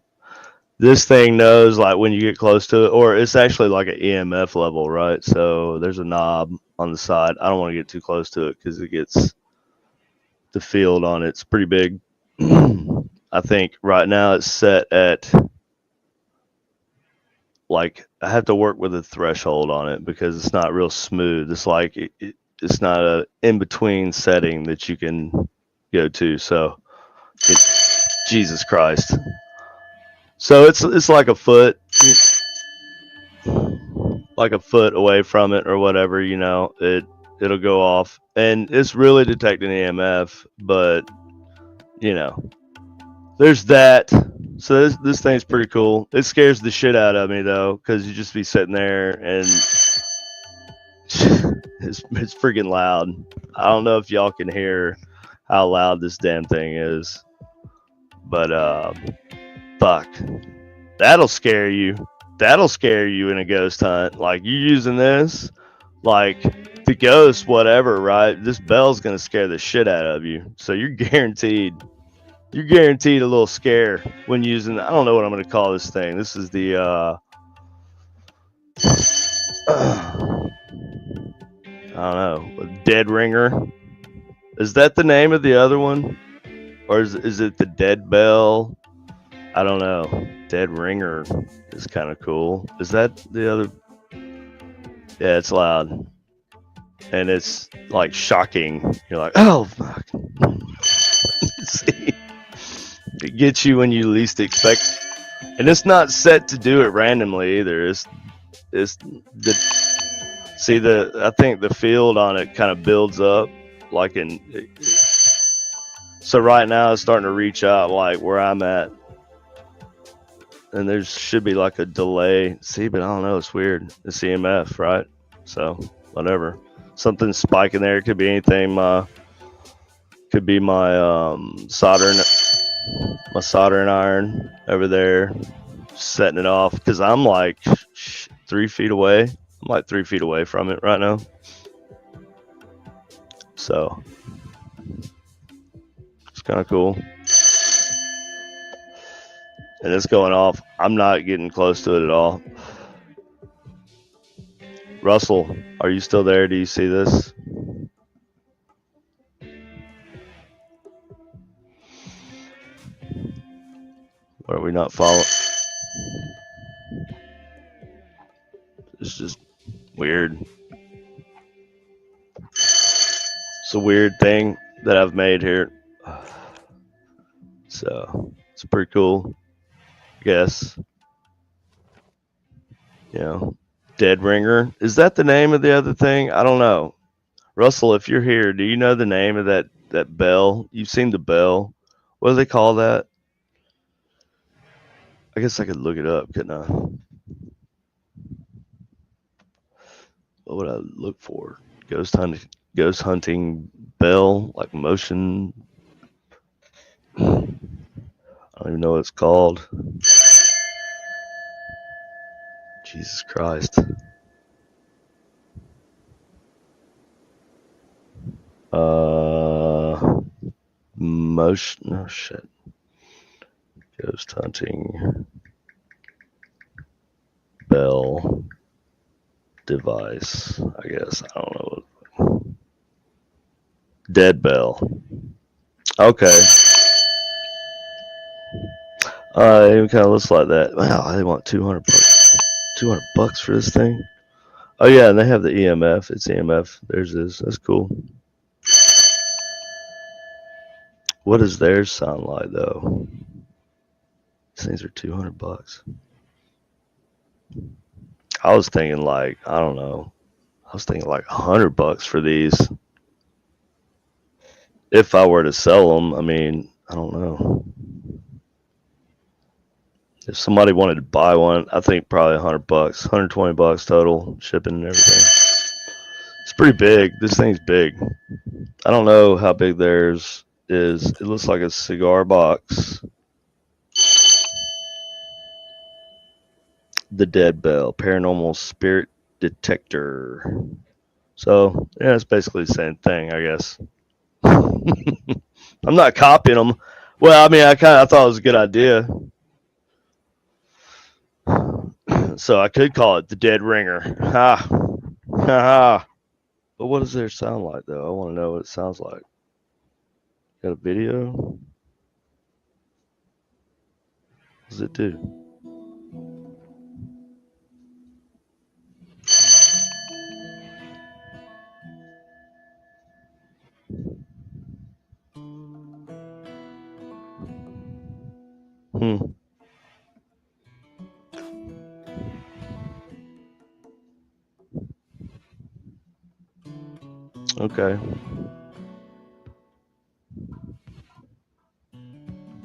this thing knows like when you get close to it, or it's actually like an EMF level, right? So, there's a knob on the side. I don't want to get too close to it because it gets the field on it's pretty big. I think right now it's set at like I have to work with a threshold on it because it's not real smooth. It's like it's not a in between setting that you can go to. So it, Jesus Christ. So it's like a foot away from it or whatever. It'll go off, and it's really detecting EMF, but you know there's that. So this thing's pretty cool. It scares the shit out of me though, because you just be sitting there and it's freaking loud. I don't know if y'all can hear how loud this damn thing is, but fuck, that'll scare you. That'll scare you in a ghost hunt. Like you using this, like the ghost, whatever, right? This bell's gonna scare the shit out of you. So you're guaranteed. You're guaranteed a little scare when using. I don't know what I'm gonna call this thing. This is the I don't know, dead ringer. Is that the name of the other one, or is it the dead bell? I don't know. Dead ringer is kind of cool. Is that the other? Yeah, it's loud and it's like shocking. You're like, oh fuck. See, it gets you when you least expect, and it's not set to do it randomly either. It's the see the I think the field on it kind of builds up like so right now it's starting to reach out like where I'm at, and there should be like a delay. See, but I don't know. It's weird. It's EMF, right? So whatever. Something's spiking there. It could be anything. Could be my soldering iron over there, setting it off because I'm like 3 feet away. I'm like 3 feet away from it right now. So it's kind of cool. And it's going off. I'm not getting close to it at all. Russell, are you still there? Do you see this? Or are we not following? It's just weird. It's a weird thing that I've made here. So it's pretty cool, I guess. Dead ringer. Is that the name of the other thing? I don't know. Russell, if you're here, do you know the name of that bell? You've seen the bell. What do they call that? I guess I could look it up, couldn't I? What would I look for? Ghost hunting bell, like motion. I don't even know what it's called. Jesus Christ. Motion. Oh shit. Ghost hunting bell device. I guess I don't know. Dead bell. Okay. It kind of looks like that. Wow, they want $200. $200 for this thing. Oh yeah, and they have the EMF. It's EMF. There's this. That's cool. What does theirs sound like though? These things are $200. I was thinking like I don't know. I was thinking like $100 for these. If I were to sell them, I mean, I don't know. If somebody wanted to buy one, I think probably $100, $120 total, shipping and everything. It's pretty big. This thing's big. I don't know how big theirs is. It looks like a cigar box. The Dead Bell, paranormal spirit detector. So yeah, it's basically the same thing, I guess. I'm not copying them. Well, I mean, I thought it was a good idea. So I could call it the Dead Ringer. Ha ha ha. But what does theirs sound like though? I want to know what it sounds like. Got a video? What does it do? Hmm. Okay.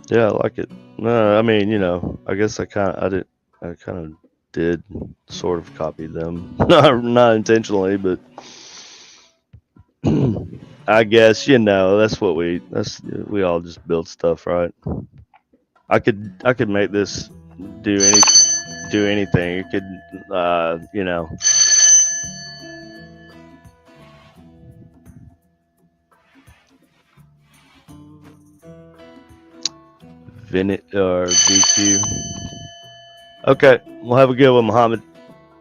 Yeah, I like it. No, I mean, I guess I kind of did sort of copy them, not intentionally, but I guess that's what we all just build stuff, right? I could make this do anything. It could, Vinit or VQ. Okay, we'll have a good one, Muhammad.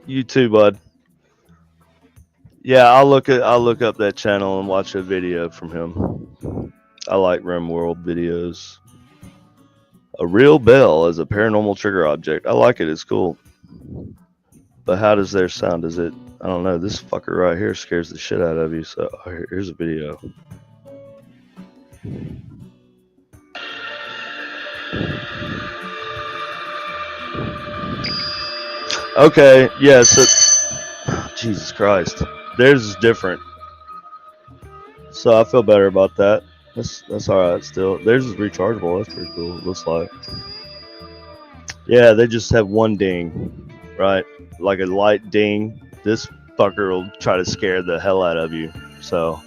You too, bud. Yeah, I'll look up that channel and watch a video from him. I like Rimworld videos. A real bell as a paranormal trigger object. I like it. It's cool. But how does their sound? Is it? I don't know. This fucker right here scares the shit out of you. So here's a video. Okay. Yeah. So Jesus Christ, theirs is different. So I feel better about that. That's all right. Still, theirs is rechargeable. That's pretty cool. It looks like. Yeah, they just have one ding, right? Like a light ding. This fucker will try to scare the hell out of you. So,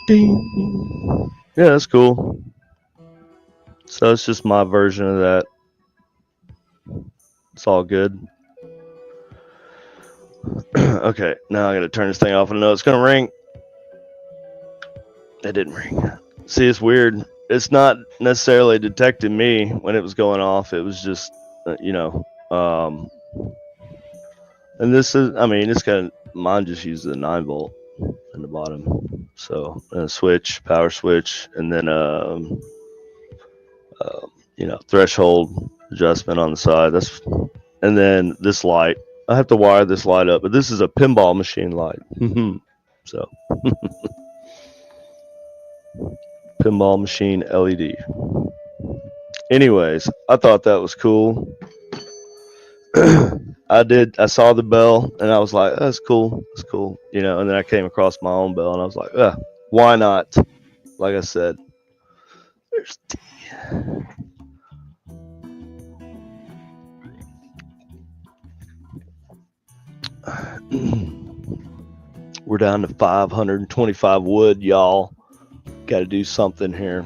ding. Yeah, that's cool. So it's just my version of that. It's all good. Okay, now I gotta turn this thing off. I know it's gonna ring. It didn't ring. See, it's weird. It's not necessarily detecting me when it was going off. It was just, and this is, I mean, it's got, mine just uses a 9 volt in the bottom. So, a switch, power switch, and then, threshold adjustment on the side. And then this light. I have to wire this light up, but this is a pinball machine light. So, pinball machine LED. Anyways, I thought that was cool. I saw the bell and I was like, that's cool. That's cool. And then I came across my own bell and I was like, why not? Like I said, there's we're down to 525 wood, y'all. Got to do something here.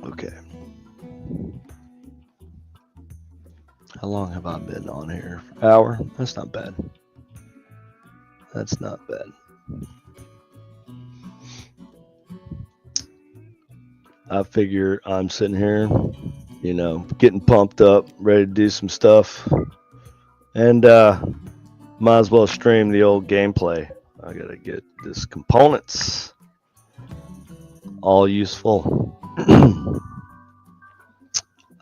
Okay. How long have I been on here? Hour? That's not bad. That's not bad. I figure I'm sitting here, getting pumped up, ready to do some stuff. And might as well stream the old gameplay. I gotta get this components all useful.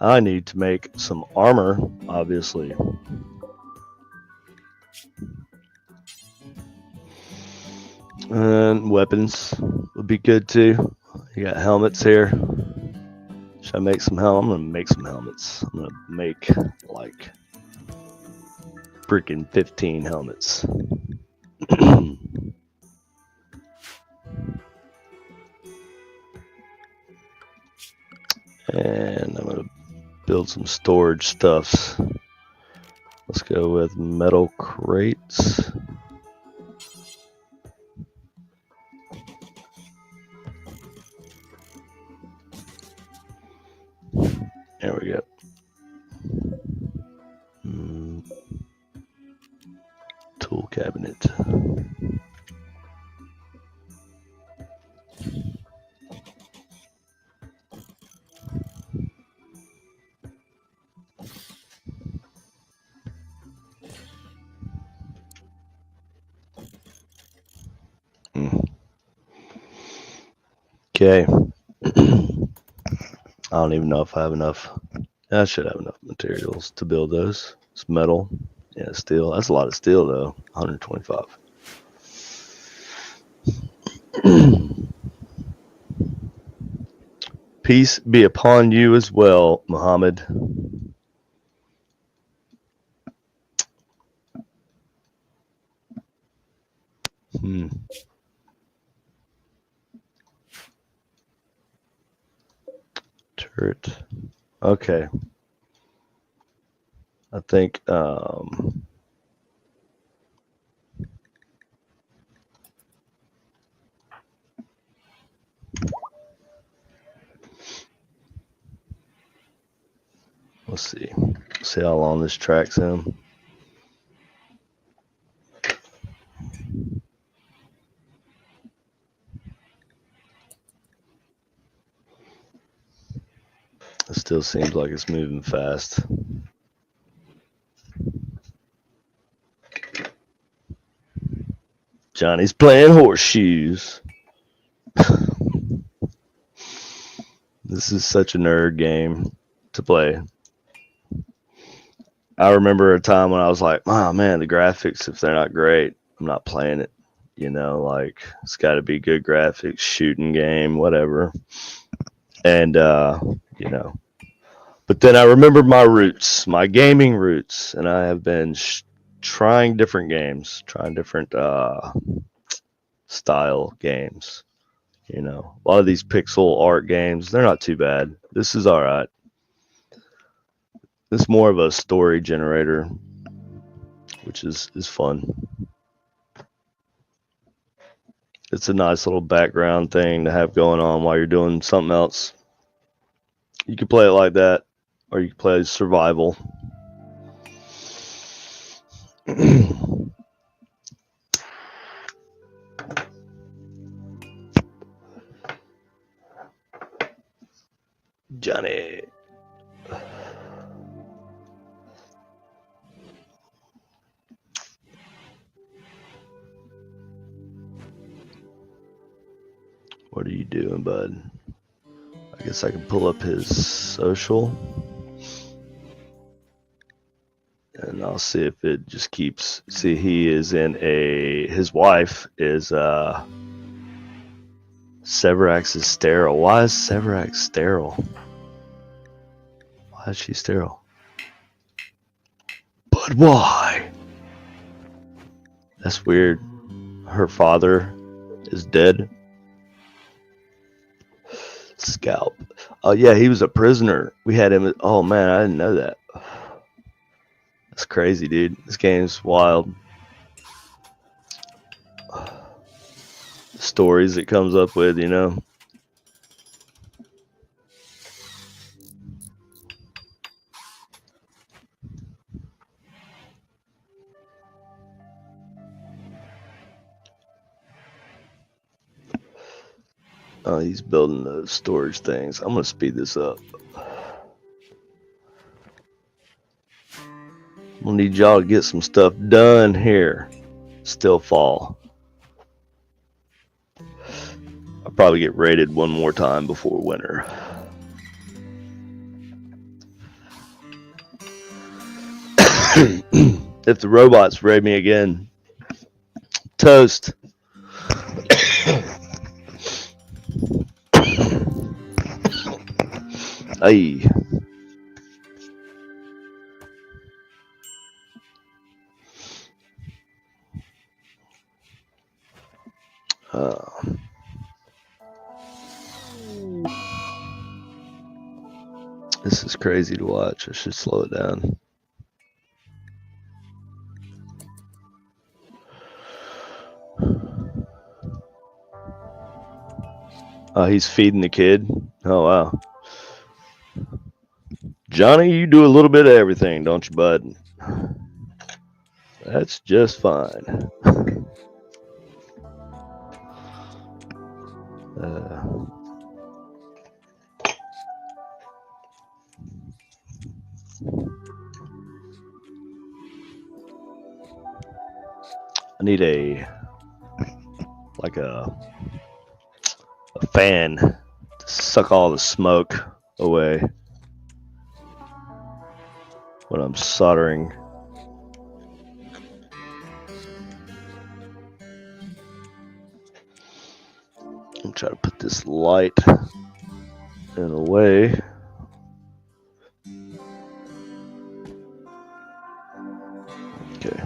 I need to make some armor, obviously. And weapons would be good too. You got helmets here. Should I make some helmets? I'm gonna make some helmets. I'm gonna make like freaking 15 helmets. And I'm gonna build some storage stuffs. Let's go with metal crates. There we go. cabinet. Okay. I don't even know if I have enough. I should have enough materials to build those. It's metal. Yeah, steel. That's a lot of steel, though. 125. Peace be upon you as well, Muhammad. Turret. Okay. I think let's see. See how long this track's him. It still seems like it's moving fast. Johnny's playing horseshoes. This is such a nerd game to play. I remember a time when I was like, oh man, the graphics, if they're not great, I'm not playing it. You know, like it's got to be good graphics, shooting game, whatever. And, you know, but then I remembered my roots, my gaming roots, and I have been trying different games, trying different style games. You know, a lot of these pixel art games, they're not too bad. This is all right. It's more of a story generator, which is fun. It's a nice little background thing to have going on while you're doing something else. You can play it like that, or you can play survival. Johnny. What are you doing, bud? I guess I can pull up his social. And I'll see if it just keeps. See, he is in a. His wife is Severax is sterile. Why is Severax sterile? Why is she sterile? But why? That's weird. Her father is dead. Scalp. Oh yeah, he was a prisoner. We had him. Oh man, I didn't know that. That's crazy, dude. This game's wild. The stories it comes up with, you know. Oh, he's building those storage things. I'm gonna speed this up. I'm gonna need y'all to get some stuff done here. Still fall. I'll probably get raided one more time before winter. If the robots raid me again, toast. Aye. This is crazy to watch. I should slow it down. Oh, he's feeding the kid. Oh, wow. Johnny, you do a little bit of everything, don't you, bud? That's just fine. I need like a fan to suck all the smoke away when I'm soldering. I'm trying to put this light in a way. Okay.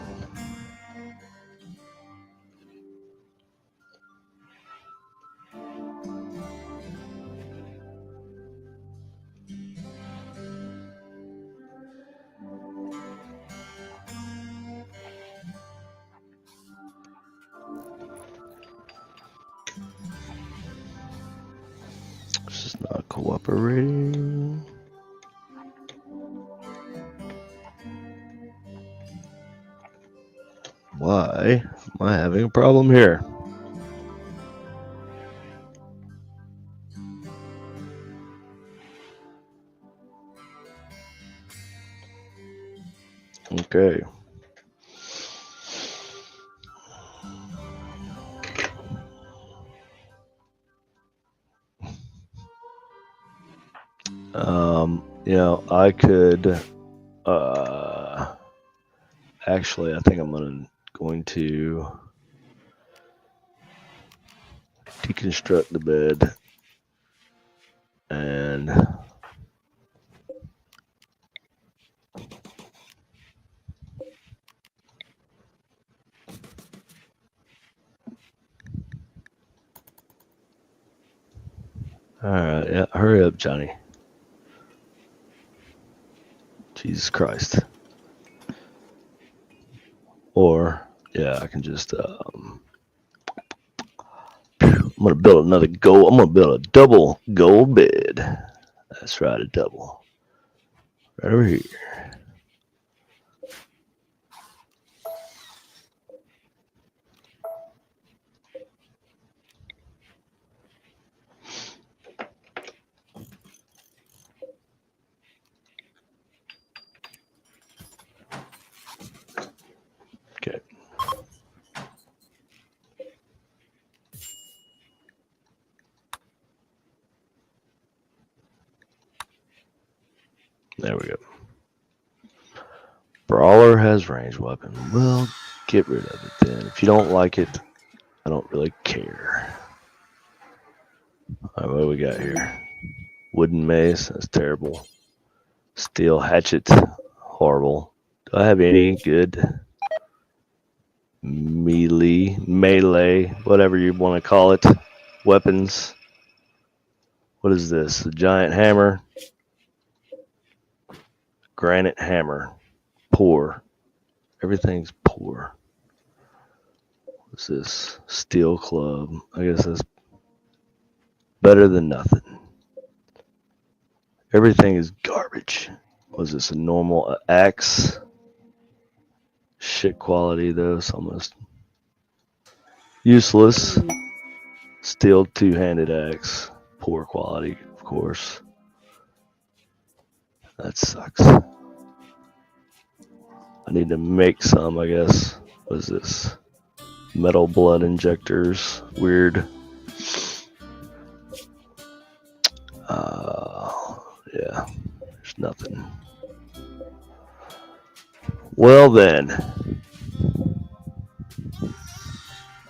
This is not cooperating. Why am I having a problem here? Okay. I could actually I think I'm going to deconstruct the bed and all right, yeah, hurry up, Johnny. Jesus Christ. Or yeah, I can just I'm gonna build another gold. I'm gonna build a double gold bed. That's right, a double. Right over here. Okay. There we go. Brawler has ranged weapon. Well, get rid of it then. If you don't like it, I don't really care. All right, what do we got here? Wooden mace. That's terrible. Steel hatchet. Horrible. Do I have any good melee, whatever you want to call it, weapons? What is this? A giant hammer. Granite hammer. Poor. Everything's poor. What's this? Steel club. I guess that's better than nothing. Everything is garbage. Was this a normal axe? Shit quality though, it's almost useless. Steel two-handed axe. Poor quality, of course. That sucks. I need to make some, I guess. What is this? Metal blood injectors. Weird. Yeah, there's nothing. Well then,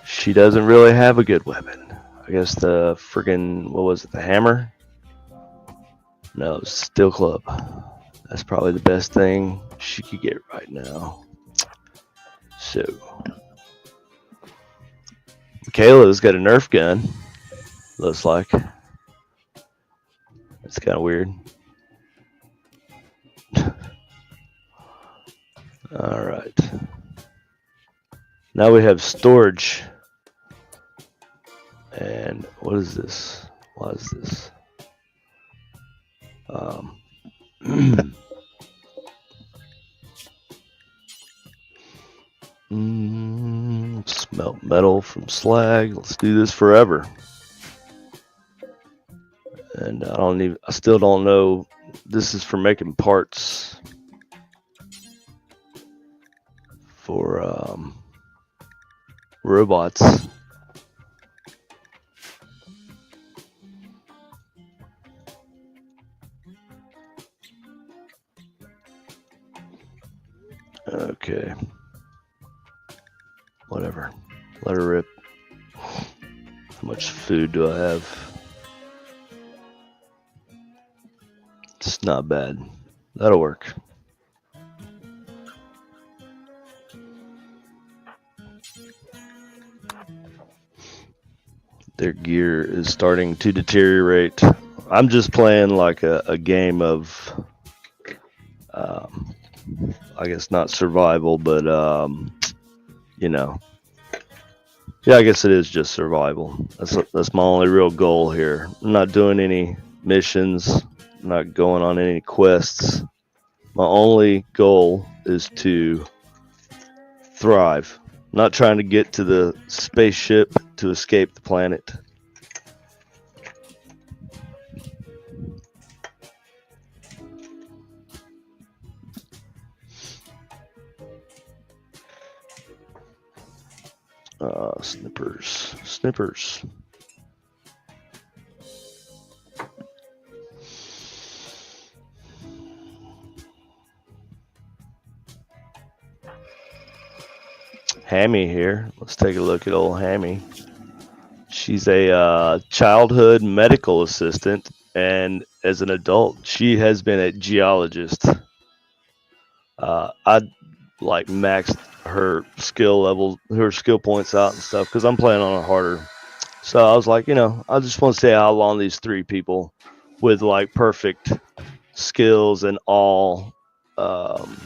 she doesn't really have a good weapon. I guess the friggin', what was it, the hammer? No, steel club. That's probably the best thing she could get right now. So, Michaela's got a Nerf gun, looks like. It's kind of weird. All right. Now we have storage. And what is this? What is this? Metal from slag. Let's do this forever. And I still don't know. This is for making parts for robots. Okay. Whatever. Let her rip. How much food do I have? It's not bad. That'll work. Their gear is starting to deteriorate. I'm just playing like a game of, I guess not survival, but you know, yeah, I guess it is just survival. That's my only real goal here. I'm not doing any missions. I'm not going on any quests. My only goal is to thrive. I'm not trying to get to the spaceship to escape the planet. Snippers. Hammy here. Let's take a look at old Hammy. She's a childhood medical assistant, and as an adult, she has been a geologist. I like maxed her skill level, her skill points out and stuff because I'm playing on a harder. So I was like, I just want to see how long these three people with like perfect skills and all um,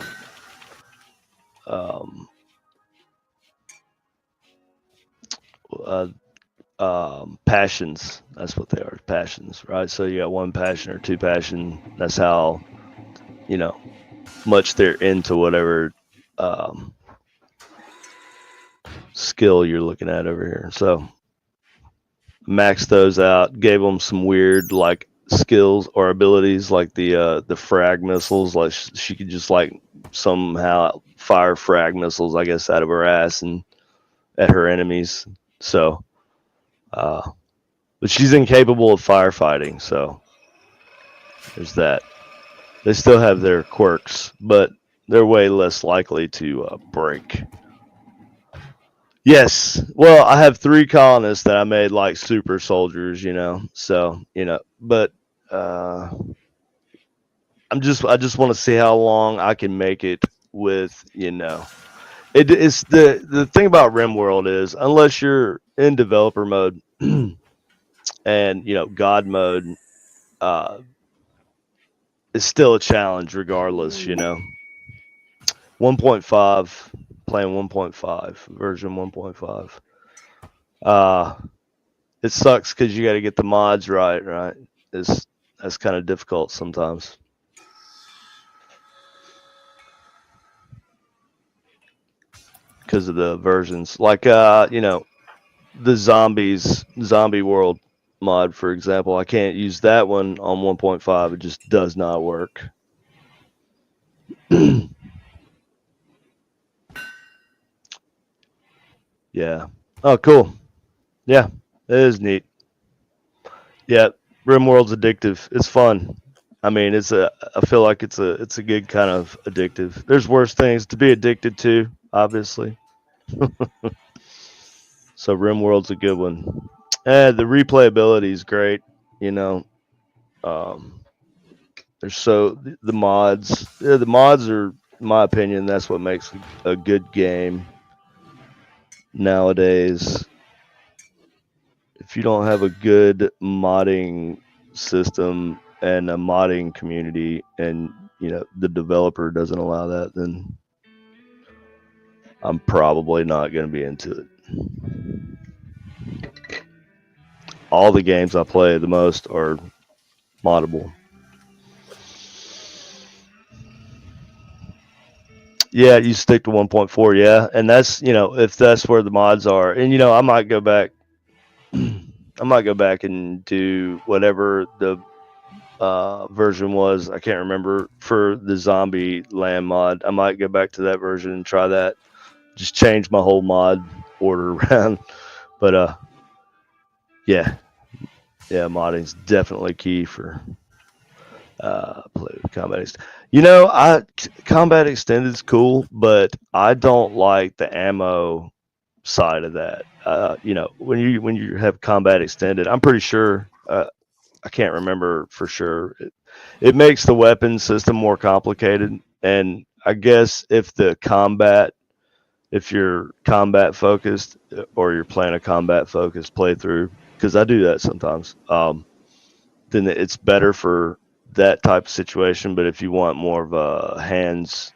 uh, passions. That's what they are, passions, right? So you got one passion or two passion. That's how much they're into whatever skill you're looking at over here. So maxed those out, gave them some weird like skills or abilities like the frag missiles. Like she could just like somehow fire frag missiles, I guess, out of her ass and at her enemies. So, but she's incapable of firefighting. So there's that. They still have their quirks, but they're way less likely to break. Yes. Well, I have 3 colonists that I made like super soldiers, So, but I just want to see how long I can make it with, It's the thing about Rimworld is unless you're in developer mode and, God mode, it's still a challenge regardless, 1.5, playing 1.5, version 1.5. It sucks because you got to get the mods right? That's kind of difficult sometimes. Because of the versions. Like, the zombie world mod, for example. I can't use that one on 1.5. It just does not work. Yeah. Oh, cool. Yeah, it is neat. Yeah, Rimworld's addictive. It's fun. I mean, I feel like it's a good kind of addictive. There's worse things to be addicted to, obviously. So Rimworld's a good one. And the replayability is great. You know, um, there's the mods. Yeah, the mods are, in my opinion, that's what makes a good game nowadays. If you don't have a good modding system and a modding community, and the developer doesn't allow that, then I'm probably not going to be into it. All the games I play the most are moddable. Yeah, you stick to 1.4. Yeah, and that's if that's where the mods are, and I might go back. I might go back and do whatever the version was. I can't remember for the zombie land mod. I might go back to that version and try that. Just change my whole mod order around. But yeah, yeah, modding's definitely key for play with combat. Combat extended is cool, but I don't like the ammo side of that. When you have combat extended, I'm pretty sure. I can't remember for sure. It makes the weapon system more complicated, and I guess if you're combat focused or you're playing a combat focused playthrough, because I do that sometimes, then it's better for that type of situation. But if you want more of a hands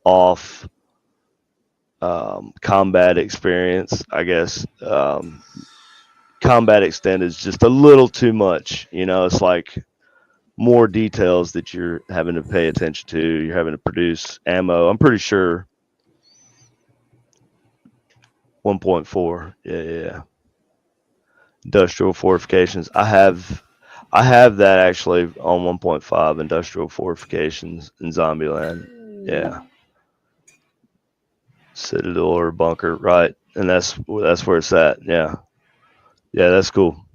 off combat experience, I guess combat extend is just a little too much. It's like more details that you're having to pay attention to. You're having to produce ammo. I'm pretty sure 1.4. Yeah, yeah, yeah. Industrial fortifications. I have that actually on 1.5 industrial fortifications in Zombieland. Yeah, citadel or bunker, right? And that's where it's at. Yeah, yeah, that's cool.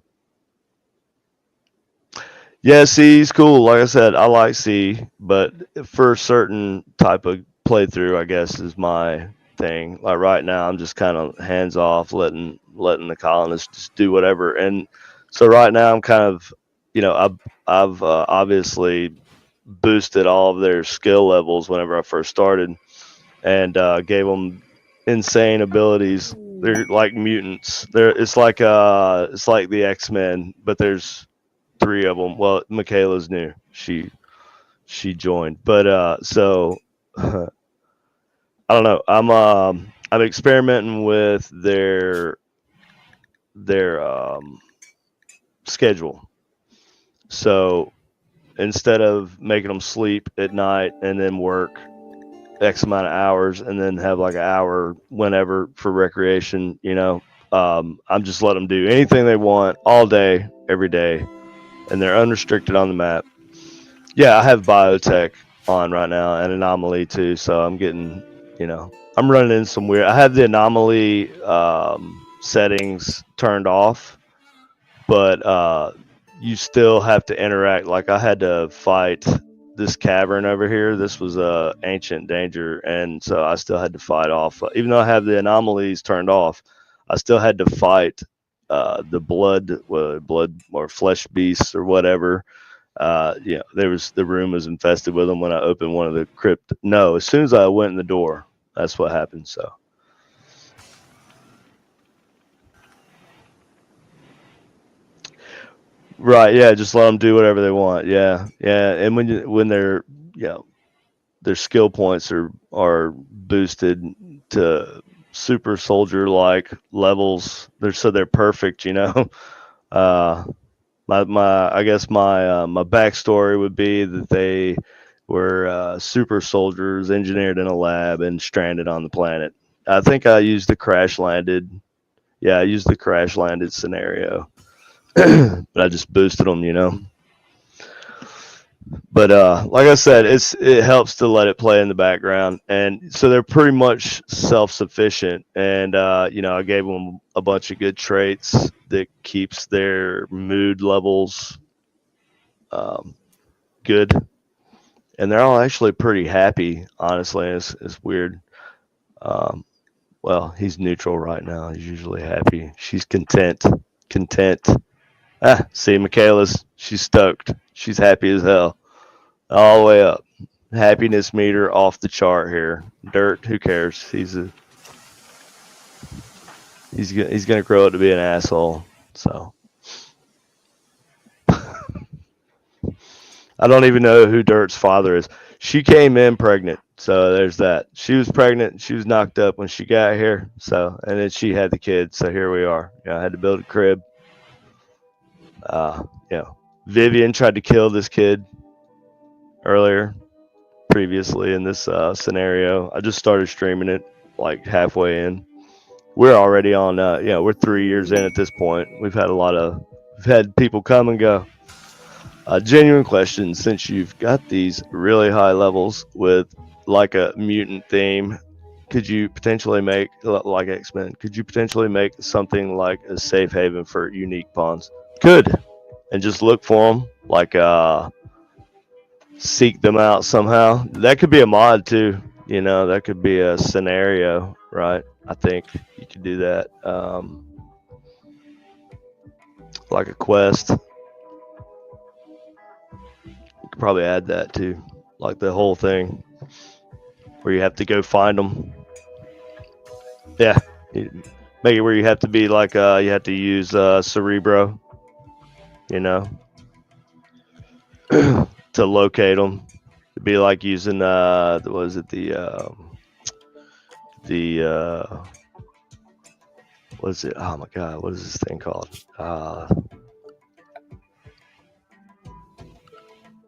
Yeah, C is cool. Like I said, I like C, but for a certain type of playthrough, I guess is my thing. Like right now, I'm just kind of hands off, letting the colonists just do whatever. And so right now, I'm kind of, I've obviously boosted all of their skill levels whenever I first started, and gave them insane abilities. They're like mutants. It's like the X-Men, but there's three of them. Well, Michaela's new. She joined, but so I don't know. I'm experimenting with their schedule. So instead of making them sleep at night and then work X amount of hours and then have like an hour whenever for recreation, I'm just letting them do anything they want all day, every day, and they're unrestricted on the map. Yeah, I have biotech on right now and anomaly too, so I'm getting, I'm running in some weird. I have the anomaly settings turned off, but you still have to interact. Like I had to fight this cavern over here. This was a ancient danger, and so I still had to fight off. Even though I have the anomalies turned off, I still had to fight the blood or flesh beasts or whatever. The room was infested with them when I opened one of the crypt. No, as soon as I went in the door, that's what happened. So right, yeah, just let them do whatever they want. Yeah, yeah, and when you know their skill points are boosted to super soldier like levels. They're perfect. uh, my I guess my backstory would be that they were super soldiers engineered in a lab and stranded on the planet. I think I used the crash landed. Yeah, I used the crash landed scenario, but I just boosted them. But like I said, it helps to let it play in the background, and so they're pretty much self sufficient. And I gave them a bunch of good traits that keeps their mood levels um, good, and they're all actually pretty happy. Honestly, it's weird. Um, well, he's neutral right now. He's usually happy. She's content. Content. See, she's stoked. She's happy as hell. All the way up. Happiness meter off the chart here. Dirt, who cares? He's gonna grow up to be an asshole. So I don't even know who Dirt's father is. She came in pregnant, so there's that. She was pregnant. She was knocked up when she got here. So and then she had the kid. So here we are. I had to build a crib. Uh, Vivian tried to kill this kid earlier. previously in this scenario. I just started streaming it like halfway in. We're already on. We're 3 years in at this point. We've had people come and go. Genuine question: since you've got these really high levels with like a mutant theme, could you potentially make like X-Men? Could you potentially make something like a safe haven for unique pawns? Could, and just look for them, like seek them out somehow. That could be a mod too. That could be a scenario, right? I think you could do that, like a quest. You could probably add that too, like the whole thing where you have to go find them. Yeah, make it where you have to be like you have to use Cerebro, you know, to locate them. It'd be like using what is it the what is it? Oh my god, what is this thing called?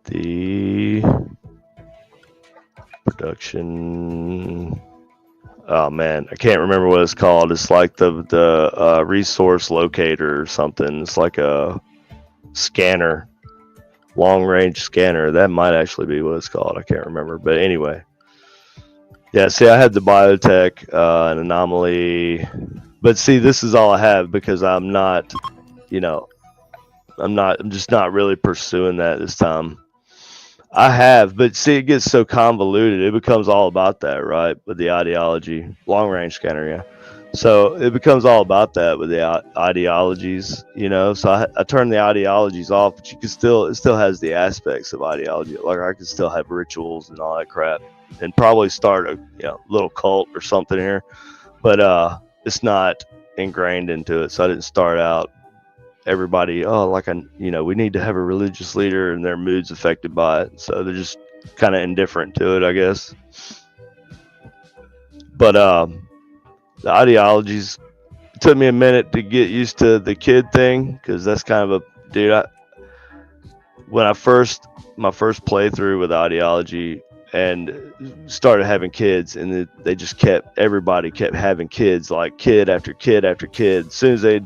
The production. Oh man, I can't remember what it's called. It's like the resource locator or something. It's like a scanner, long range scanner. That might actually be what it's called. I can't remember, but anyway. Yeah, see, I had the biotech, an anomaly, but see, this is all I have because I'm not, I'm just not really pursuing that this time. I have, but see, it gets so convoluted. It becomes all about that, right? With the ideology, long range scanner, yeah. So it becomes all about that with the ideologies, So I turn the ideologies off, but it still has the aspects of ideology. Like I can still have rituals and all that crap, and probably start a little cult or something here, but it's not ingrained into it. So I didn't start out everybody, we need to have a religious leader and their mood's affected by it, so they're just kind of indifferent to it, I guess. But the ideologies, it took me a minute to get used to the kid thing, because that's kind of a dude. My first playthrough with ideology and started having kids, and everybody kept having kids, like kid after kid after kid. As soon as they'd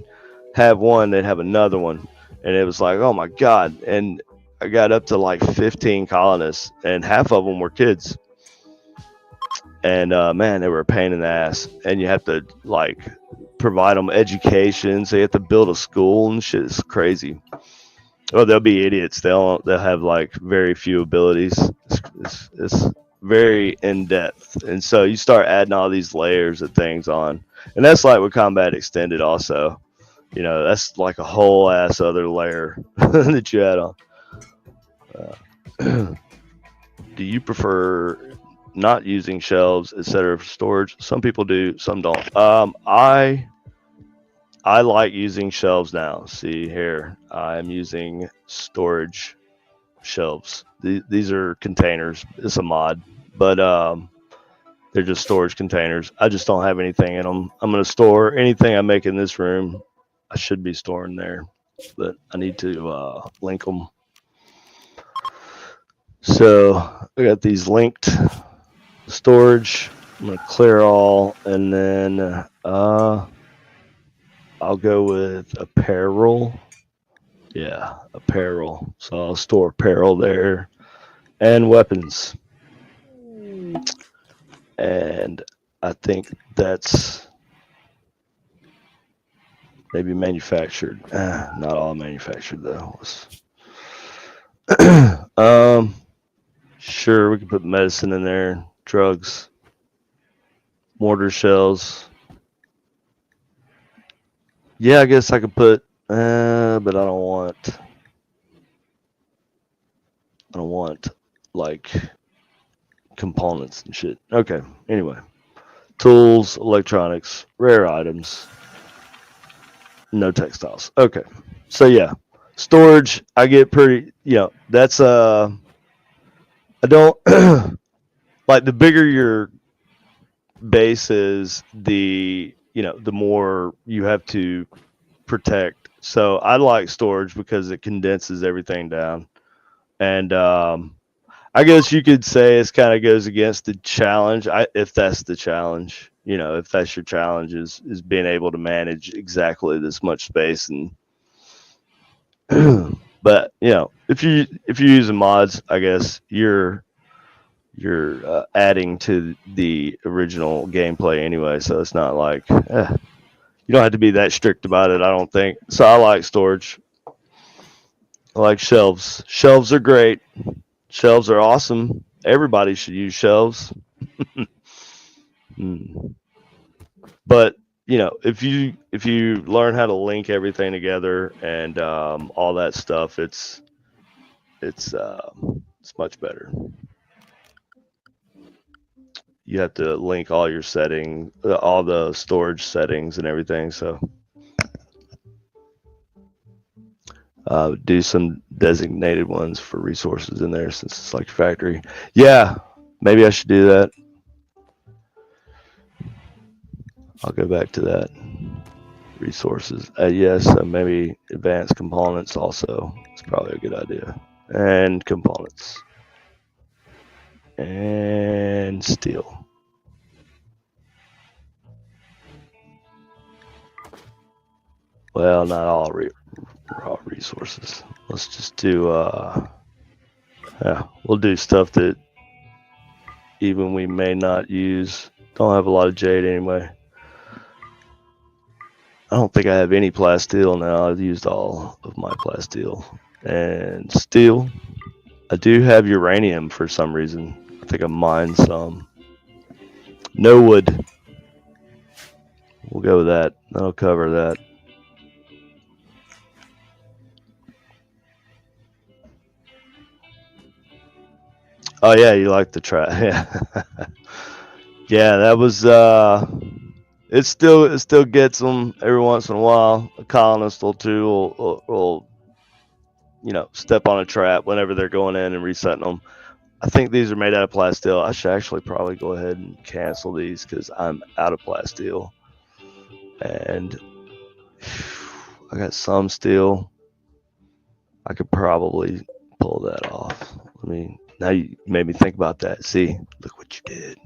have one, they'd have another one, and it was like, oh my god. And I got up to like 15 colonists, and half of them were kids, and man, they were a pain in the ass. And you have to like provide them education, so you have to build a school and shit. It's crazy. Oh, they'll be idiots. They'll have like very few abilities. It's very in depth, and so you start adding all these layers of things on, and that's like with Combat Extended also. That's like a whole ass other layer that you add on. Do you prefer not using shelves, etc., for storage? Some people do, some don't. I like using shelves now. See here, I'm using storage shelves. These are containers. It's a mod, but they're just storage containers. I just don't have anything in them. I'm going to store anything I make in this room. I should be storing there, but I need to link them. So I got these linked storage. I'm going to clear all, and then I'll go with apparel. Yeah, apparel. So I'll store apparel there and weapons. And I think that's maybe manufactured. Not all manufactured though. Sure, we can put medicine in there, drugs, mortar shells. Yeah, I guess I could put, but I don't want like components and shit. Okay, anyway. Tools, electronics, rare items, no textiles. Okay, so yeah, storage. I get pretty. That's I don't like the bigger your base is, the more you have to protect. So I like storage because it condenses everything down, and I guess you could say it kind of goes against the challenge. If that's the challenge, if that's your challenge is being able to manage exactly this much space and but if you're using mods, I guess you're adding to the original gameplay anyway, so it's not like you don't have to be that strict about it. I don't think so. I like storage. I like shelves. Shelves are great. Shelves are awesome. Everybody should use shelves. Mm. But if you learn how to link everything together and all that stuff, it's much better. You have to link all your settings, all the storage settings and everything. So do some designated ones for resources in there since it's like your factory. Yeah, maybe I should do that. I'll go back to that. Resources. Yes, maybe advanced components also. It's probably a good idea. And components. And steel. Well, not all raw resources. Let's just do, yeah, we'll do stuff that even we may not use. Don't have a lot of jade anyway. I don't think I have any plasteel now. I've used all of my plasteel. And steel. I do have uranium for some reason. I think I mined some. No wood. We'll go with that. That'll cover that. Oh yeah, you like the trap. Yeah. Yeah, that was it still gets them every once in a while. A colonist or two will step on a trap whenever they're going in and resetting them. I think these are made out of plasteel. I should actually probably go ahead and cancel these because I'm out of plasteel. And I got some steel. I could probably pull that off. Now you made me think about that. See, look what you did.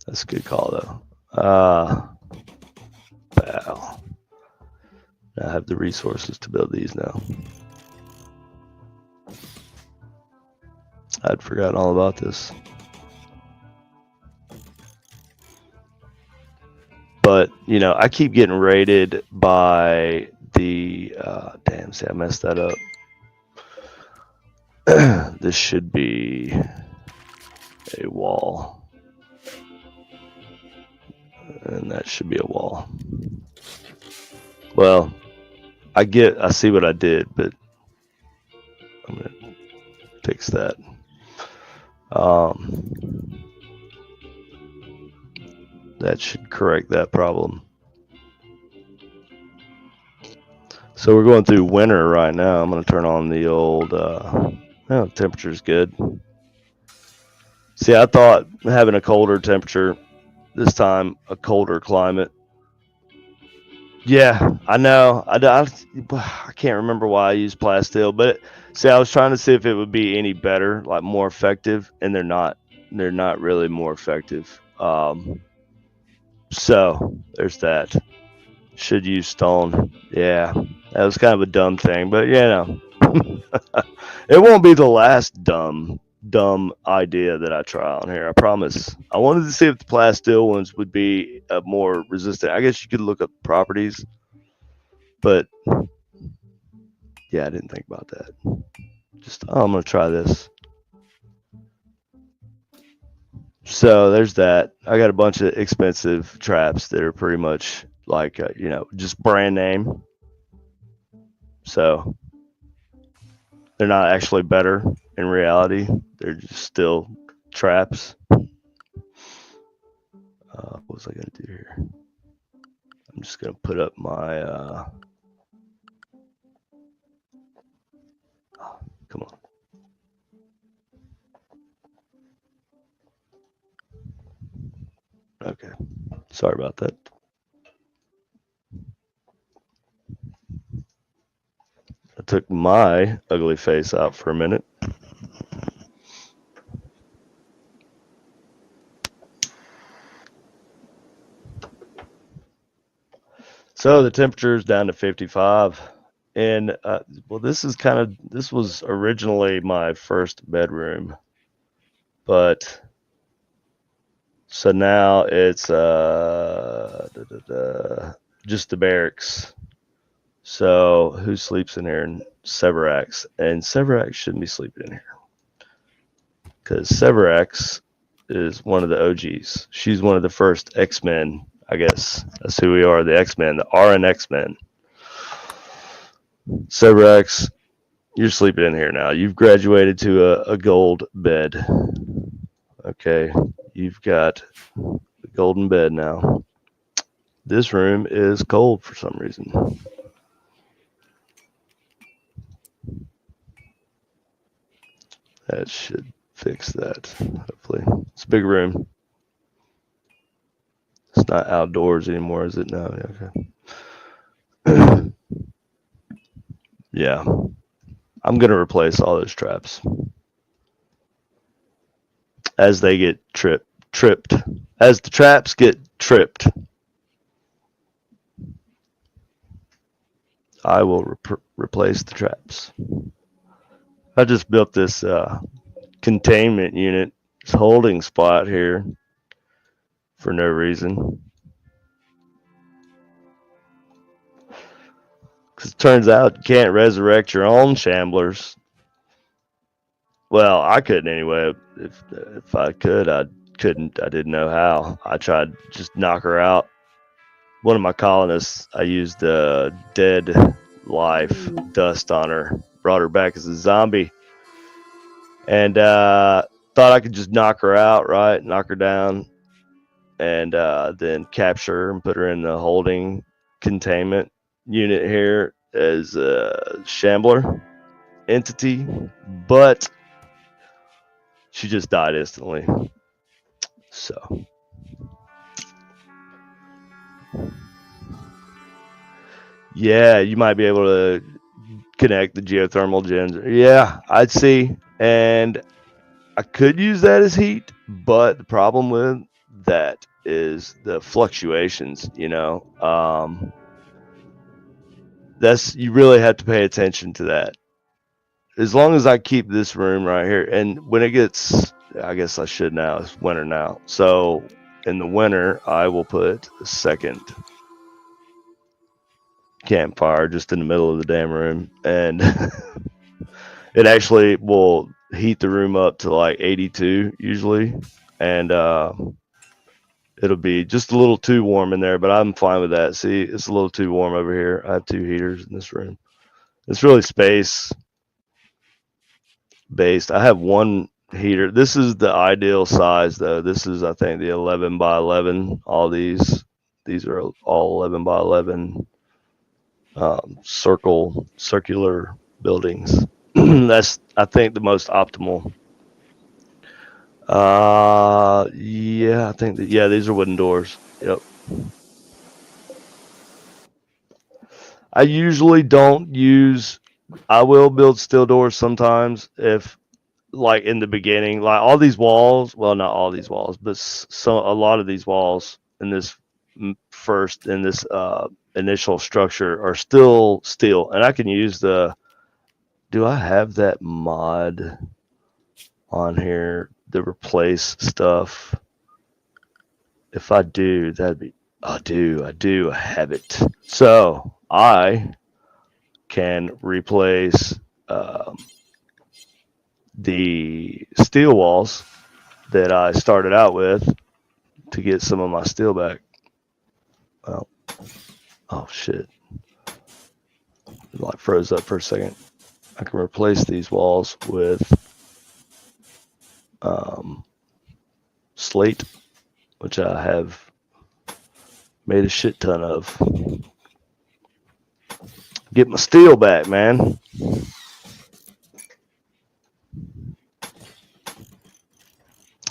That's a good call though. Wow. I have the resources to build these now. I'd forgotten all about this. But, I keep getting raided by the damn, see, I messed that up. This should be a wall. And that should be a wall. Well, I see what I did, but I'm gonna fix that. That should correct that problem. So we're going through winter right now. I'm gonna turn on the old. Temperature's good. See, I thought having a colder temperature this time, a colder climate. Yeah, I know. I can't remember why I used plasteel, but see, I was trying to see if it would be any better, like more effective, and they're not. They're not really more effective. So there's that. Should use stone. Yeah, that was kind of a dumb thing, but it won't be the last dumb idea that I try on here. I promise. I wanted to see if the plasteel ones would be more resistant. I guess you could look up properties, but yeah, I didn't think about that. I'm gonna try this. So there's that. I got a bunch of expensive traps that are pretty much like just brand name. So they're not actually better in reality. They're just still traps. What was I gonna do here? I'm just gonna put up my. Come on. Okay. Sorry about that. took my ugly face out for a minute. So the temperature is down to 55. And well, this was originally my first bedroom, but so now it's just the barracks. So who sleeps in here? Severax, and Severax shouldn't be sleeping in here because Severax is one of the OGs. She's one of the first X-Men, I guess. That's who we are, the X-Men, the RN X-Men. Severax, you're sleeping in here now. You've graduated to a gold bed. Okay, you've got a golden bed now. This room is cold for some reason. That should fix that, hopefully. It's a big room. It's not outdoors anymore, is it? No, okay. Yeah. I'm going to replace all those traps as they get tripped. As the traps get tripped, I will replace the traps. I just built this containment unit, this holding spot here for no reason. Because it turns out you can't resurrect your own shamblers. Well, I couldn't anyway. If I could, I couldn't. I didn't know how. I tried to just knock her out. One of my colonists, I used dead life dust on her, brought her back as a zombie, and thought I could just knock her out, right? Knock her down, and then capture her and put her in the holding containment unit here as a shambler entity, but she just died instantly. So yeah, you might be able to connect the geothermal gens. Yeah, I'd see. And I could use that as heat, but the problem with that is the fluctuations, you really have to pay attention to that. As long as I keep this room right here, and when it gets, I guess I should now, it's winter now. So in the winter, I will put a second campfire just in the middle of the damn room, and it actually will heat the room up to like 82 usually, and it'll be just a little too warm in there, but I'm fine with that. See, it's a little too warm over here. I have 2 heaters in this room. It's really space based. I have 1 heater. This is the ideal size though. This is, I think, the 11 by 11. All these are all 11 by 11 circular buildings. That's, I think, the most optimal. Yeah, I think that, yeah, these are wooden doors. Yep. I usually don't use, I will build steel doors sometimes if, like in the beginning, like all these walls, well, not all these walls, but a lot of these walls in this initial structure are still steel, and I can use do I have that mod on here to replace stuff? If I do, I have it. So I can replace the steel walls that I started out with to get some of my steel back. Well, oh shit. It like froze up for a second. I can replace these walls with slate, which I have made a shit ton of. Get my steel back, man.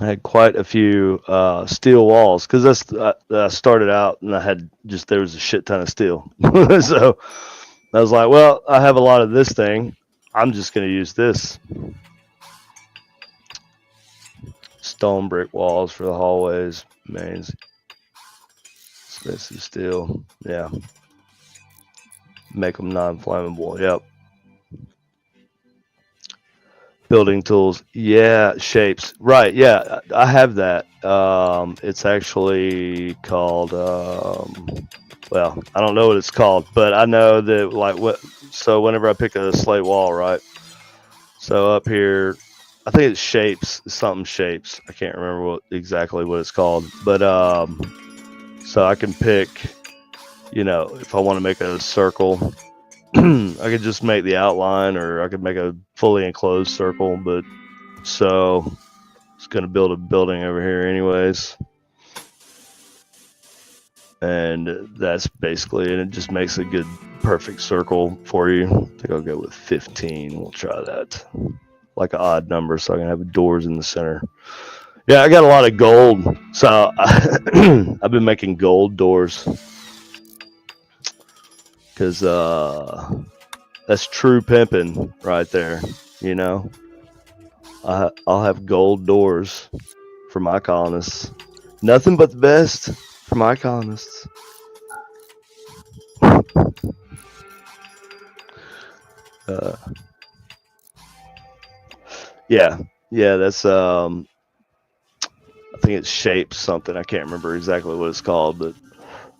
I had quite a few steel walls because I started out and there was a shit ton of steel. So I was like, well, I have a lot of this thing. I'm just going to use this. Stone brick walls for the hallways, mains, expensive steel. Yeah. Make them non-flammable. Yep. Building tools. Yeah. Shapes. Right. Yeah. I have that. It's actually called, well, I don't know what it's called, but I know that like what, so whenever I pick a slate wall, right? So up here, I think it's shapes, something shapes. I can't remember exactly what it's called, but so I can pick, if I want to make a circle, I could just make the outline, or I could make a fully enclosed circle. But so it's gonna build a building over here, anyways, and that's basically it. It just makes a good, perfect circle for you. I think I'll go with 15. We'll try that, like an odd number, so I can have doors in the center. Yeah, I got a lot of gold, so I've been making gold doors because that's true pimping right there. You know, I'll have gold doors for my colonists. Nothing but the best for my colonists. Uh, yeah, yeah, that's I think it's shapes something. I can't remember exactly what it's called, but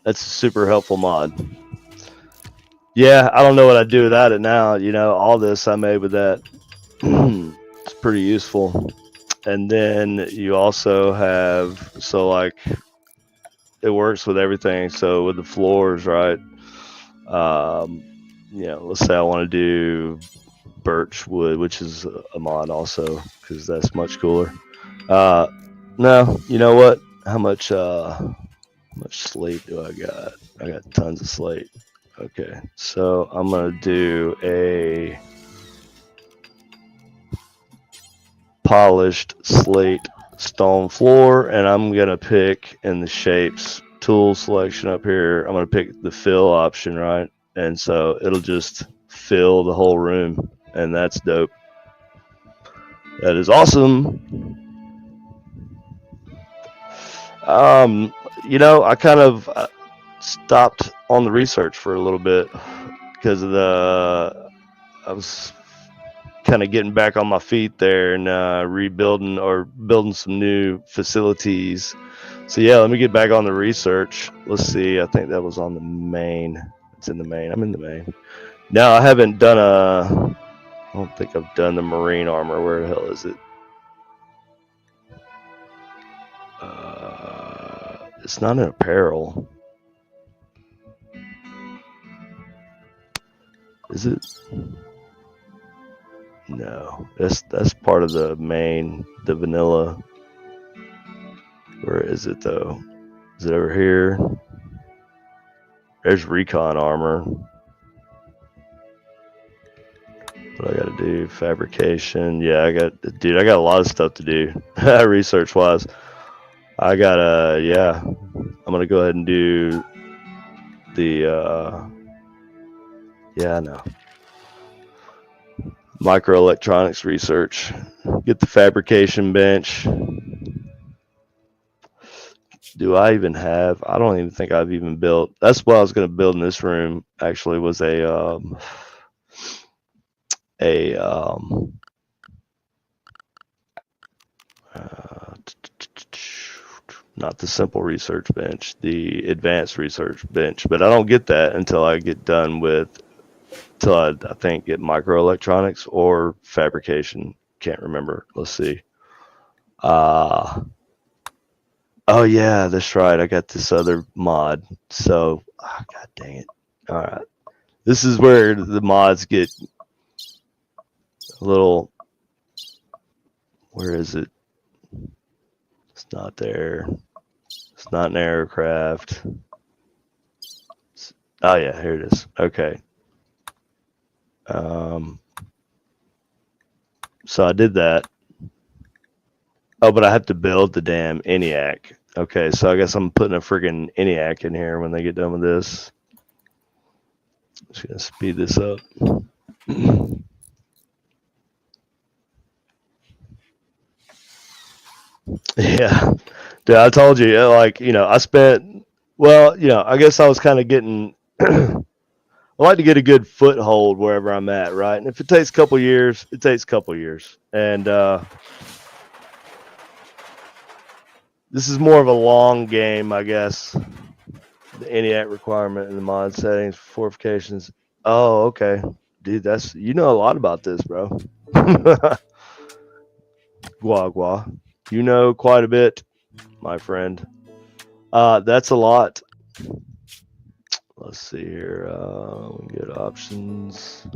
that's a super helpful mod. Yeah, I don't know what I'd do without it now. All this I made with that. It's pretty useful. And then you also have, so like, it works with everything. So with the floors, right? Let's say I want to do birch wood, which is a mod also, because that's much cooler. No, you know what? How much slate do I got? I got tons of slate. Okay, so I'm gonna do a polished slate stone floor, and I'm gonna pick in the shapes tool selection up here. I'm gonna pick the fill option, right? And so it'll just fill the whole room, and that's dope. That is awesome. I kind of stopped on the research for a little bit because of I was kind of getting back on my feet there and rebuilding or building some new facilities. So yeah, let me get back on the research. Let's see. I think that was on the main. It's in the main. I'm in the main. No, I haven't done I don't think I've done the marine armor. Where the hell is it? It's not an apparel. Is it? No, that's part of the main, the vanilla. Where is it though? Is it over here? There's recon armor. What I gotta do? Fabrication. Yeah, I got a lot of stuff to do. Research wise. I gotta, yeah. I'm gonna go ahead and do the yeah, I know. Microelectronics research. Get the fabrication bench. Do I even have? I don't even think I've even built. That's what I was going to build in this room. Actually, was a not the simple research bench, the advanced research bench. But I don't get that until I get done with, till I think get microelectronics or fabrication. Can't remember. Let's see. Oh yeah, that's right. I got this other mod. So, god dang it. All right. This is where the mods get a little. Where is it? It's not there. It's not an aircraft. Oh yeah, here it is. Okay. So I did that. Oh, but I have to build the damn ENIAC. Okay, so I guess I'm putting a friggin' ENIAC in here when they get done with this. Just gonna speed this up. Yeah, dude, I told you, like, I spent, well, I guess I was kind of getting, I like to get a good foothold wherever I'm at, right? And if it takes a couple years, it takes a couple years. And this is more of a long game, I guess. The ENIAC requirement in the mod settings, fortifications. Oh, okay. Dude, you know a lot about this, bro. Gua gua. You know quite a bit, my friend. That's a lot. Let's see here. We get options.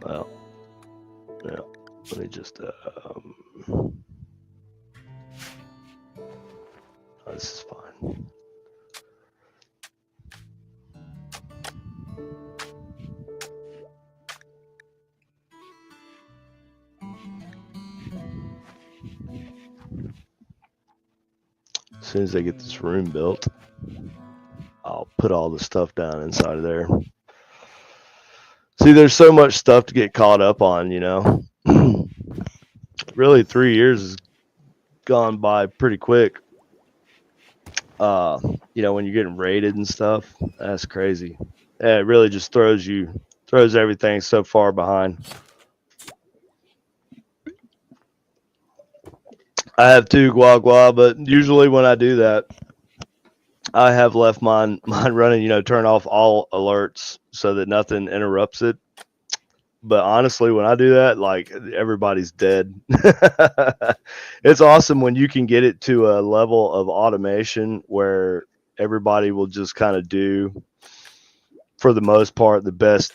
Well, yeah. Let me just. This is fine. As soon as I get this room built, I'll put all the stuff down inside of there. See, there's so much stuff to get caught up on, Really, 3 years has gone by pretty quick. When you're getting rated and stuff, that's crazy. Yeah, it really just throws everything so far behind. I have two Gua Gua, but usually when I do that, I have left mine running, turn off all alerts so that nothing interrupts it. But honestly, when I do that, like, everybody's dead. It's awesome when you can get it to a level of automation where everybody will just kind of do, for the most part, the best.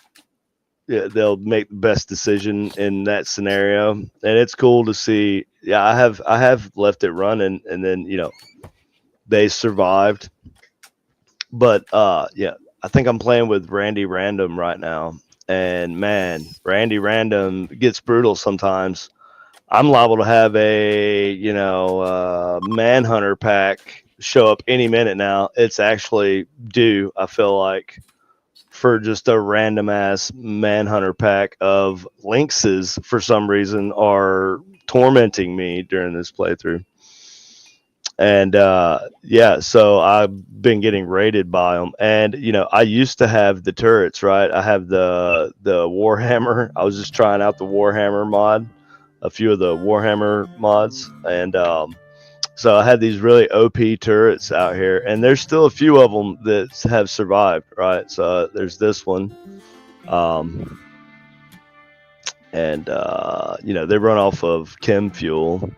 Yeah, they'll make the best decision in that scenario, and it's cool to see. Yeah, I have left it running, and then they survived. But yeah, I think I'm playing with Randy Random right now, and man, Randy Random gets brutal sometimes. I'm liable to have a Manhunter pack show up any minute now. It's actually due, I feel like, for just a random ass Manhunter pack of lynxes for some reason are tormenting me during this playthrough. And yeah, so I've been getting raided by them. And I used to have the turrets, right? I have the Warhammer. I was just trying out the Warhammer mod, a few of the Warhammer mods, and so I had these really OP turrets out here, and there's still a few of them that have survived, right? So there's this one, and they run off of chem fuel,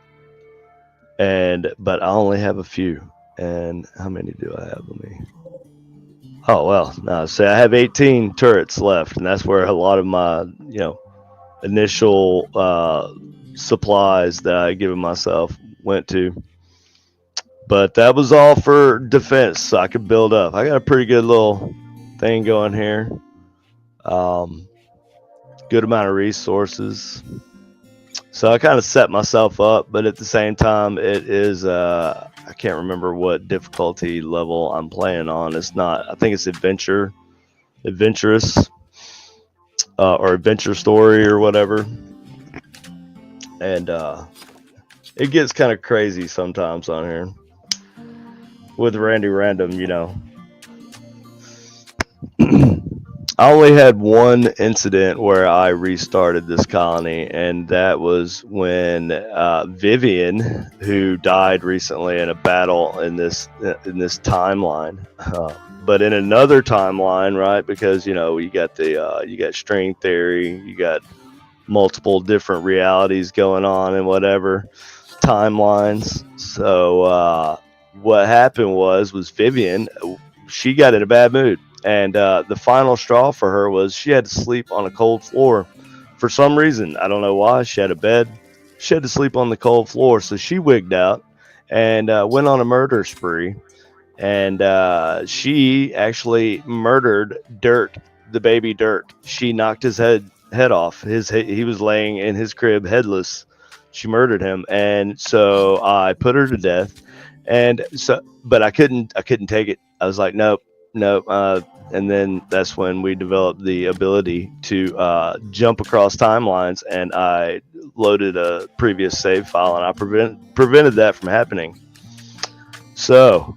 but I only have a few. And how many do I have? Oh well, no. So I have 18 turrets left, and that's where a lot of my initial supplies that I given myself went to. But that was all for defense, so I could build up. I got a pretty good little thing going here. Good amount of resources. So I kind of set myself up, but at the same time, it is, I can't remember what difficulty level I'm playing on. It's not, I think it's adventurous, or adventure story or whatever. And it gets kind of crazy sometimes on here. With Randy Random, I only had one incident where I restarted this colony, and that was when Vivian, who died recently in a battle in this timeline, but in another timeline, right? Because you got you got string theory, you got multiple different realities going on and whatever timelines. So what happened was Vivian, she got in a bad mood, and the final straw for her was she had to sleep on a cold floor for some reason. I don't know why. She had a bed, she had to sleep on the cold floor, so she wigged out and went on a murder spree, and she actually murdered Dirt, the baby Dirt. She knocked his head off. He was laying in his crib headless. She murdered him, and so I put her to death. And so, but I couldn't take it. I was like, nope, nope. And then that's when we developed the ability to jump across timelines, and I loaded a previous save file, and I prevented that from happening. So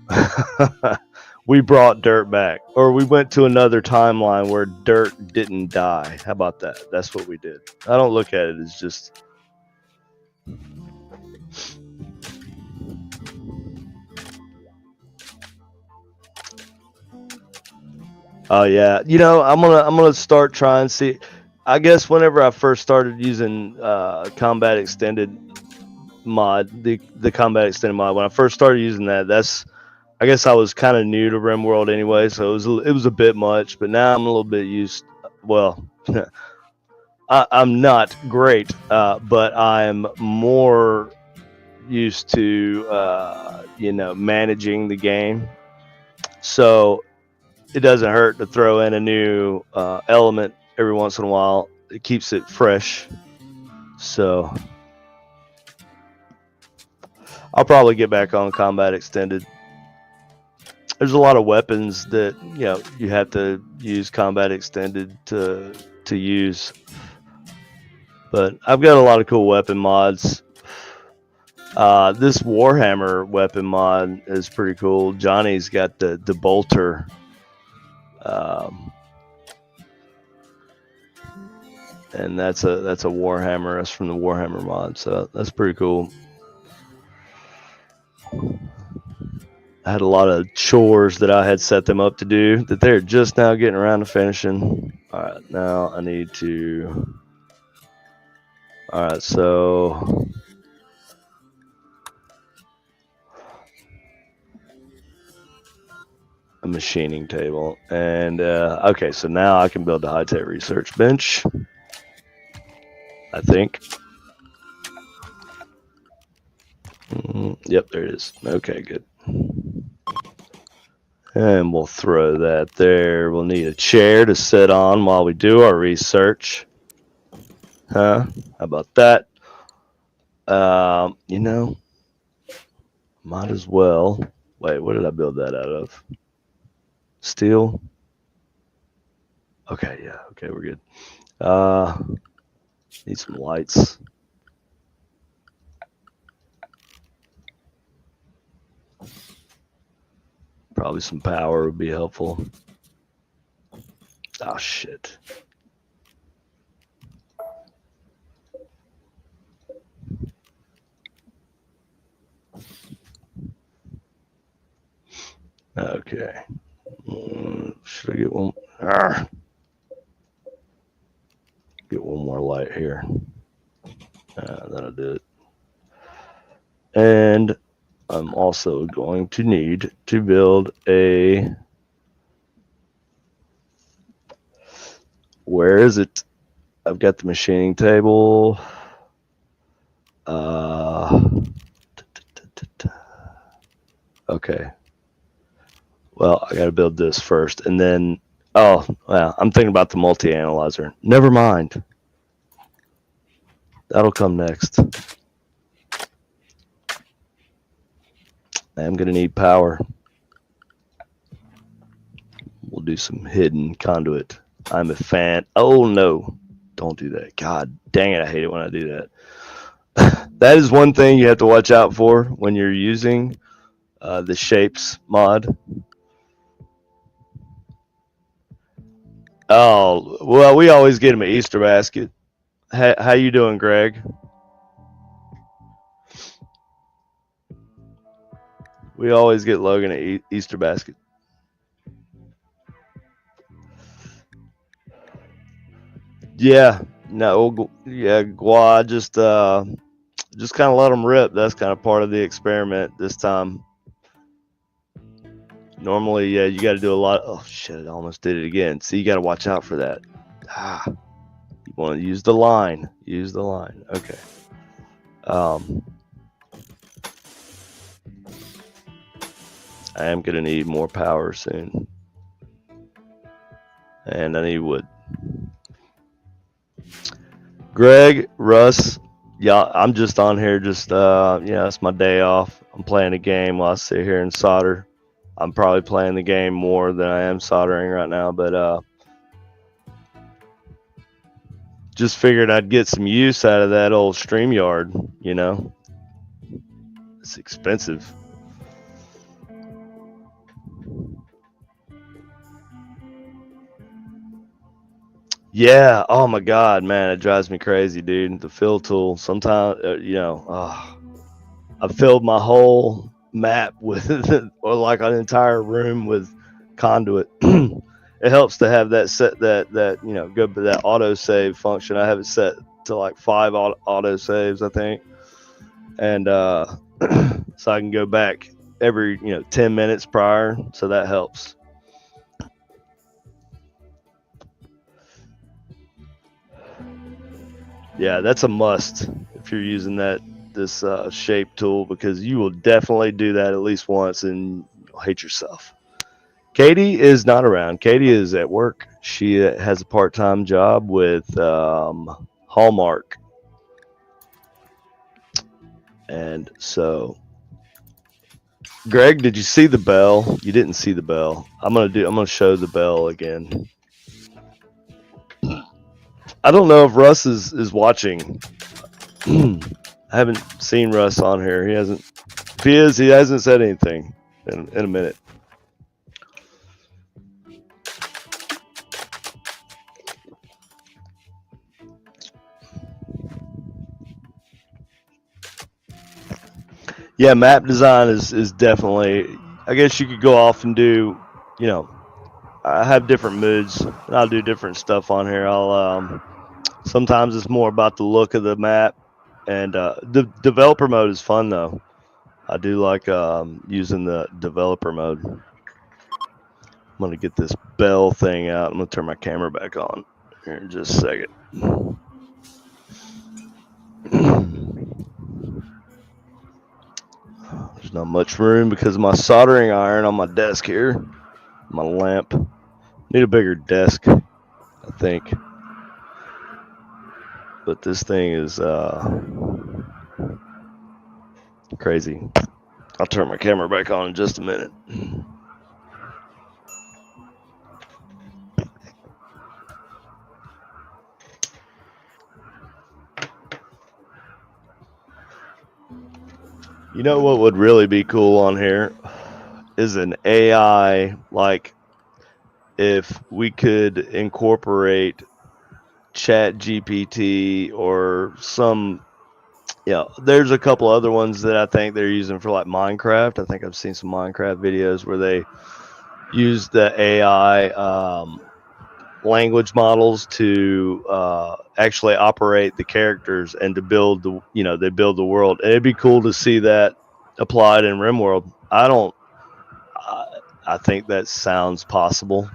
we brought Dirt back, or we went to another timeline where Dirt didn't die. How about that? That's what we did. I don't look at it as just. Oh yeah, I'm gonna start trying to see. I guess whenever I first started using Combat Extended mod, the Combat Extended mod, when I first started using that, that's I guess I was kind of new to Rimworld anyway, so it was a bit much. But now I'm a little bit used. Well, I'm not great, but I'm more used to managing the game. So it doesn't hurt to throw in a new element every once in a while. It keeps it fresh. So I'll probably get back on Combat Extended. There's a lot of weapons that you have to use Combat Extended to use, but I've got a lot of cool weapon mods. This Warhammer weapon mod is pretty cool. Johnny's got the bolter. And that's a Warhammer. That's from the Warhammer mod, so that's pretty cool. I had a lot of chores that I had set them up to do that they're just now getting around to finishing. All right, now I need to. All right, so a machining table, and okay, so now I can build the high-tech research bench. I think. Yep, there it is. Okay, good. And we'll throw that there. We'll need a chair to sit on while we do our research. Huh? How about that? Might as well. Wait, what did I build that out of? Steel? Okay, yeah. Okay, we're good. Need some lights. Probably some power would be helpful. Oh, shit. Okay. Should I get one? Get one more light here. That'll do it. And I'm also going to need to build a. Where is it? I've got the machining table. Okay. Well, I got to build this first, and then. Oh, well, I'm thinking about the multi-analyzer. Never mind. That'll come next. I'm going to need power. We'll do some hidden conduit. I'm a fan. Oh, no. Don't do that. God dang it. I hate it when I do that. That is one thing you have to watch out for when you're using the shapes mod. Oh, well, we always get him an Easter basket. How you doing, Greg? We always get Logan an Easter basket. Yeah, no, yeah, Gua, just kind of let them rip. That's kind of part of the experiment this time. Normally, yeah, you got to do a lot. Oh shit! I almost did it again. See, you got to watch out for that. You want to use the line. Use the line. Okay. I am gonna need more power soon, and I need wood. Greg, Russ, Yeah, I'm just on here. Just it's my day off. I'm playing a game while I sit here and solder. I'm probably playing the game more than I am soldering right now, but just figured I'd get some use out of that old StreamYard. It's expensive. Yeah. Oh my God, man, it drives me crazy, dude. The fill tool. Sometimes, I filled my whole map with, or like an entire room with conduit. It helps to have that set that go to that auto save function. I have it set to like 5 auto saves, I think, and so I can go back every 10 minutes prior. So that helps. Yeah, that's a must if you're using this shape tool, because you will definitely do that at least once and you'll hate yourself. Katie is not around. Katie is at work. She has a part-time job with Hallmark, and so Greg, did you see the bell? You didn't see the bell. I'm gonna show the bell again. I don't know if Russ is watching. I haven't seen Russ on here. He hasn't. If he is, he hasn't said anything in a minute. Yeah, map design is definitely. I guess you could go off and do. You know, I have different moods. And I'll do different stuff on here. I'll sometimes it's more about the look of the map, and the developer mode is fun though. I do like using the developer mode. I'm gonna get this bell thing out. I'm gonna turn my camera back on here in just a second. There's not much room because of my soldering iron on my desk here. My lamp. Need a bigger desk, I think. But this thing is crazy. I'll turn my camera back on in just a minute. You know what would really be cool on here is an AI, like if we could incorporate Chat GPT or some, there's a couple other ones that I think they're using for like Minecraft. I think I've seen some Minecraft videos where they use the AI language models to actually operate the characters and to build they build the world. And it'd be cool to see that applied in Rimworld. I think that sounds possible.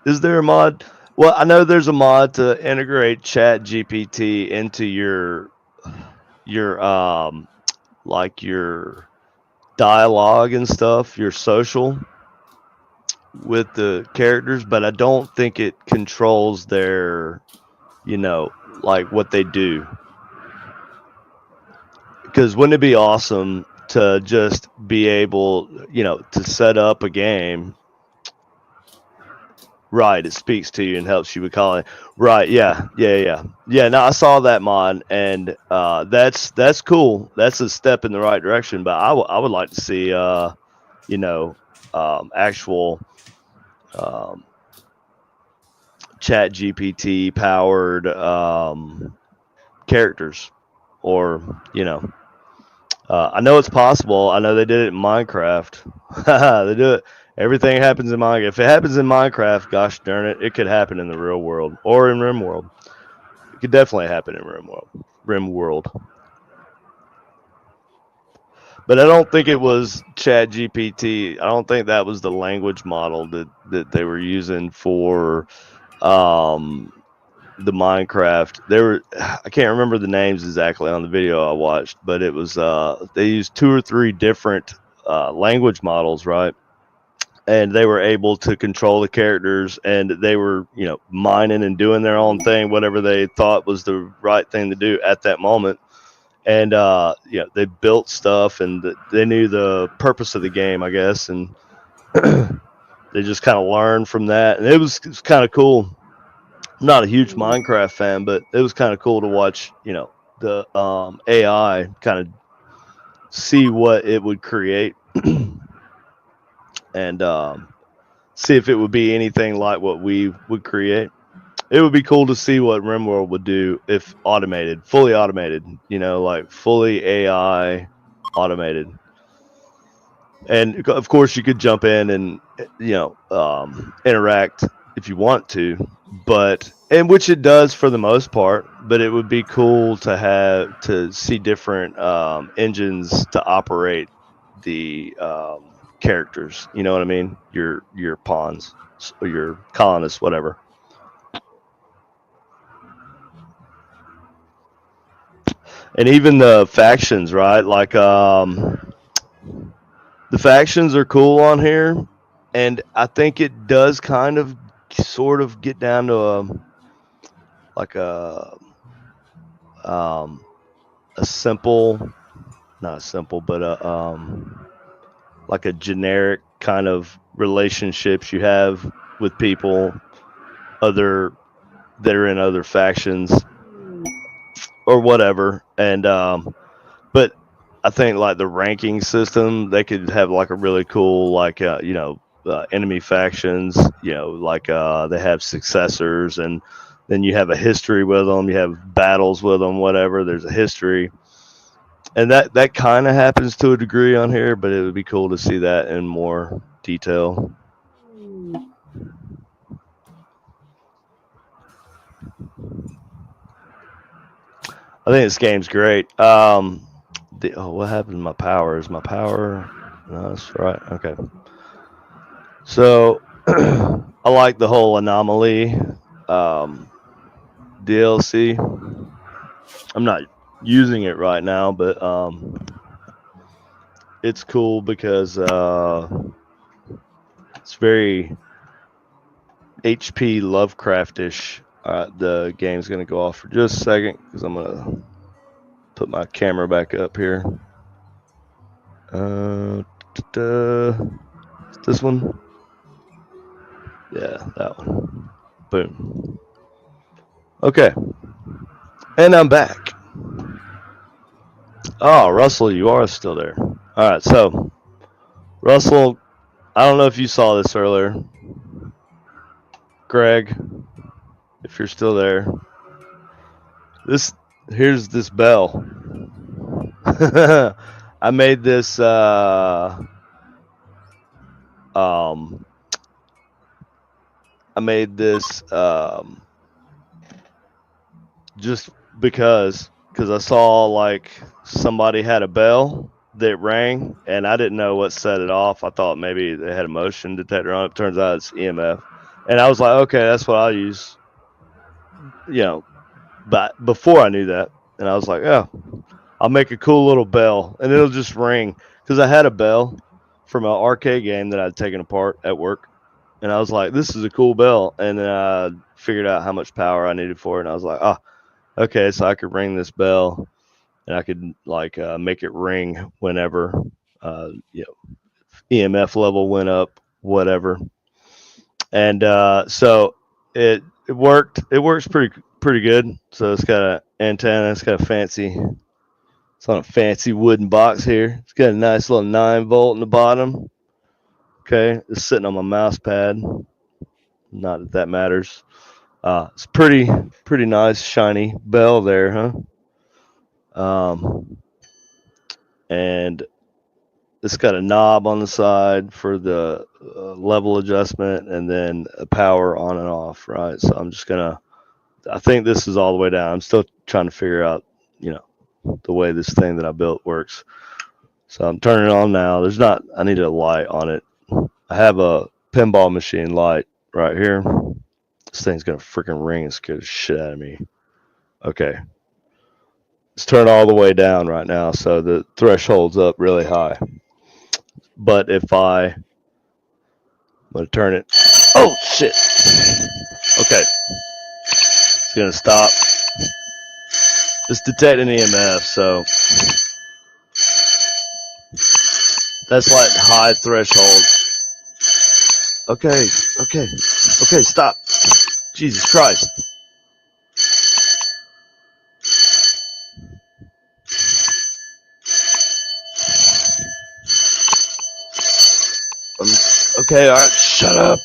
Is there a mod? Well, I know there's a mod to integrate Chat GPT into your like your dialogue and stuff, your social with the characters, but I don't think it controls their, like what they do. Because wouldn't it be awesome to just be able, to set up a game? Right, it speaks to you and helps you with calling. Right, yeah. No, I saw that mod, and that's cool. That's a step in the right direction. But I would like to see, actual Chat GPT powered characters, or I know it's possible. I know they did it in Minecraft. They do it. Everything happens in Minecraft. If it happens in Minecraft, gosh darn it, it could happen in the real world or in Rimworld. It could definitely happen in Rimworld. But I don't think it was Chat GPT. I don't think that was the language model that they were using for the Minecraft. I can't remember the names exactly on the video I watched, but it was they used 2 or 3 different language models, right? and they were able to control the characters, and they were, mining and doing their own thing, whatever they thought was the right thing to do at that moment. And they built stuff, and they knew the purpose of the game, I guess, and they just kind of learned from that, and it was kind of cool. I'm not a huge Minecraft fan, but it was kind of cool to watch, the AI kind of see what it would create, and see if it would be anything like what we would create. It would be cool to see what Rimworld would do if automated, fully automated, like fully AI automated. And of course, you could jump in and interact if you want to, but and which it does for the most part. But it would be cool to have to see different engines to operate the characters. You know what I mean? Your pawns, or your colonists, whatever. And even the factions, right? Like the factions are cool on here, and I think it does kind of sort of get down to like um a simple, not simple, but a like a generic kind of relationships you have with people other that are in other factions or whatever. And but I think like the ranking system, they could have like a really cool like enemy factions. Like they have successors, and then you have a history with them. You have battles with them. Whatever. There's a history, and that kind of happens to a degree on here. But it would be cool to see that in more detail. I think this game's great. What happened to my power? Is my power? No, that's right. Okay. So I like the whole anomaly DLC. I'm not using it right now, but it's cool because it's very HP Lovecraftish. The game's gonna go off for just a second because I'm gonna put my camera back up here. This one? Yeah, that one. Boom. Okay. And I'm back. Oh, Russell, you are still there. All right, so Russell, I don't know if you saw this earlier. Greg, if you're still there, here's this bell. I made this um I made this just because I saw like somebody had a bell that rang, and I didn't know what set it off. I thought maybe they had a motion detector on it. Turns out it's EMF, and I was like, okay, that's what I'll use. But before I knew that, and I was like, oh, I'll make a cool little bell, and it'll just ring because I had a bell from an arcade game that I'd taken apart at work, and I was like, this is a cool bell, and then I figured out how much power I needed for it, and I was like, oh, okay, so I could ring this bell, and I could like make it ring whenever EMF level went up, whatever. And so it worked. It works pretty good. So it's got an antenna. It's got a fancy. It's on a fancy wooden box here. It's got a nice little 9-volt in the bottom. Okay, it's sitting on my mouse pad. Not that that matters. It's pretty nice, shiny bell there, huh? And it's got a knob on the side for the level adjustment, and then a power on and off, right? So I'm just gonna. I think this is all the way down. I'm still trying to figure out, the way this thing that I built works. So I'm turning it on now. There's not. I need a light on it. I have a pinball machine light right here. This thing's gonna freaking ring and scare the shit out of me. Okay. It's turned all the way down right now, so the threshold's up really high. But if I gonna turn it. Oh shit. Okay. It's gonna stop. It's detecting EMF, so that's like high threshold. Okay. Stop. Jesus Christ. Okay, alright, shut up.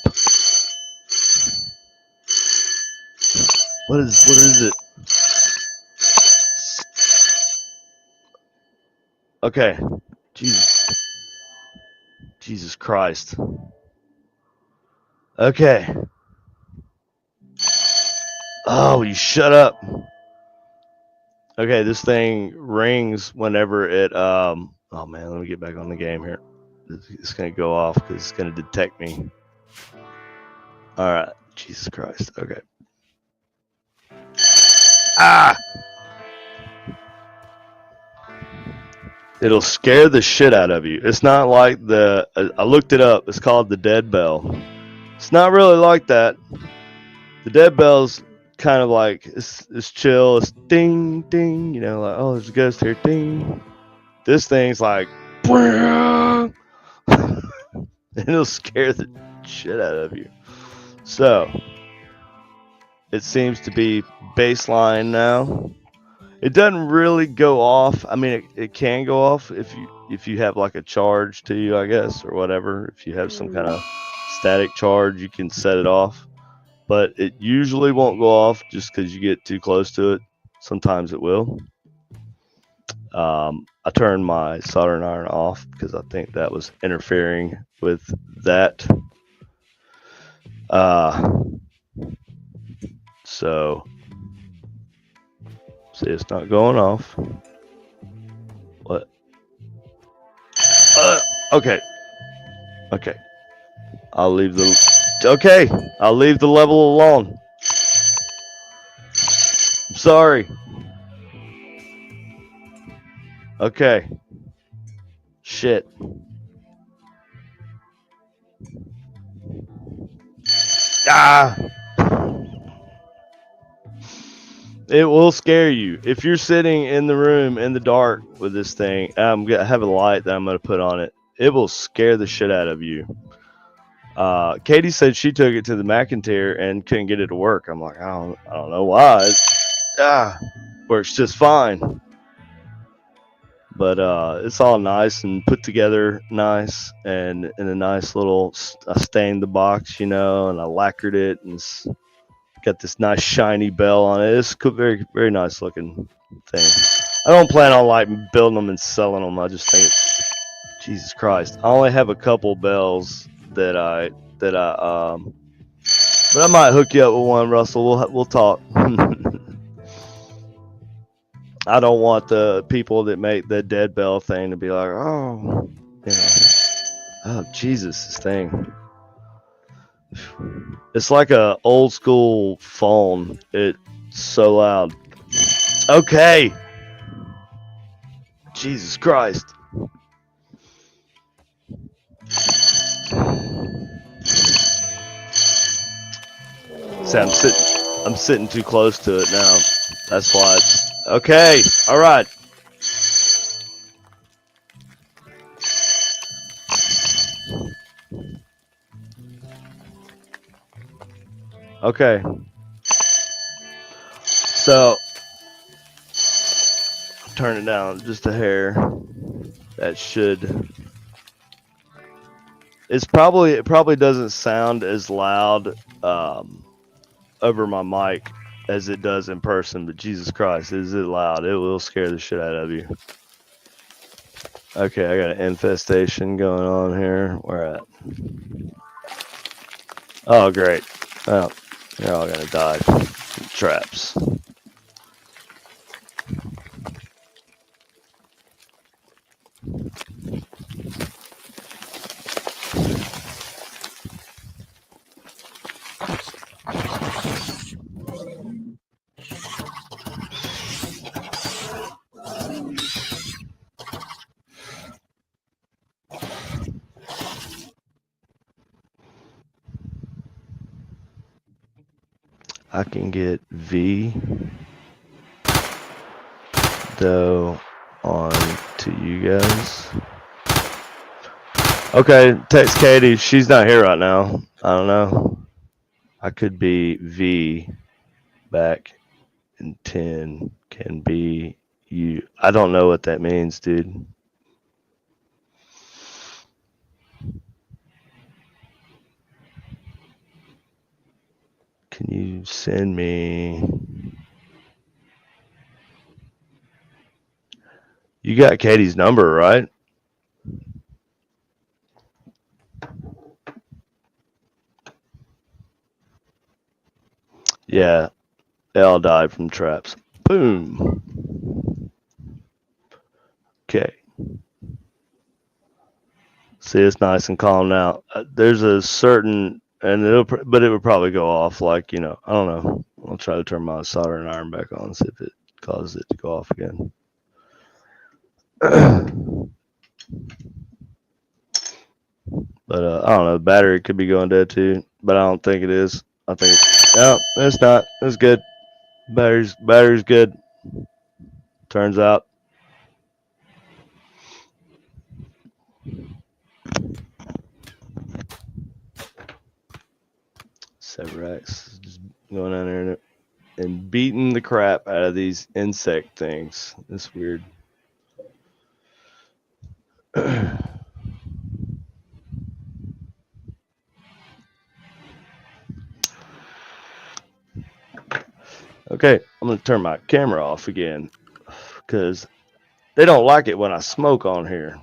What is it? Okay. Jesus Christ. Okay. Oh, you shut up. Okay, this thing rings whenever it oh man, let me get back on the game here. It's gonna go off because it's gonna detect me. Alright. Jesus Christ. Okay. Ah! It'll scare the shit out of you. It's not like I looked it up. It's called the dead bell. It's not really like that. The dead bell's kind of like it's chill. It's ding ding. You know, like oh, there's a ghost here. Ding. This thing's like, and it'll scare the shit out of you. So it seems to be baseline now. It doesn't really go off. I mean, it can go off if you have like a charge to you, I guess, or whatever. If you have some kind of static charge, you can set it off. But it usually won't go off just because you get too close to it. Sometimes it will. I turned my soldering iron off because I think that was interfering with that. So see, it's not going off. What? Okay. I'll leave the level alone. I'm sorry. Okay. Shit. Ah. It will scare you if you're sitting in the room in the dark with this thing. I have a light that I'm gonna put on it. It will scare the shit out of you. Katie said she took it to the McIntyre and couldn't get it to work. I'm like, I don't know why. Works just fine. But it's all nice and put together nice and in a nice little. I stained the box, and I lacquered it and it's got this nice shiny bell on it. It's very very nice looking thing. I don't plan on like building them and selling them. I just think Jesus Christ. I only have a couple bells that I but I might hook you up with one, Russell. We'll talk. I don't want the people that make the dead bell thing to be like, oh, oh Jesus, this thing. It's like a old school phone. It's so loud. Okay. Jesus Christ. See, I'm sitting too close to it now. That's why it's okay. All right. Okay. So turn it down just a hair. That should. It probably doesn't sound as loud over my mic as it does in person, but Jesus Christ, is it loud? It will scare the shit out of you. Okay, I got an infestation going on here. Where at? Oh, great. Oh, you're all gonna die from traps. I can get V though on to you guys. Okay, text Katie. She's not here right now. I don't know. I could be V back in 10. Can be you. I don't know what that means, dude. Can you send me? You got Katie's number, right? Yeah, they all died from traps. Boom. Okay. See, it's nice and calm now. There's a certain, and but it would probably go off like, I don't know. I'll try to turn my soldering iron back on, see if it causes it to go off again. But I don't know. The battery could be going dead too, but I don't think it is. I think no, it's not. It's good. Battery's good. Turns out. Severax just going down there and beating the crap out of these insect things. It's weird. Okay, I'm gonna turn my camera off again because they don't like it when I smoke on here.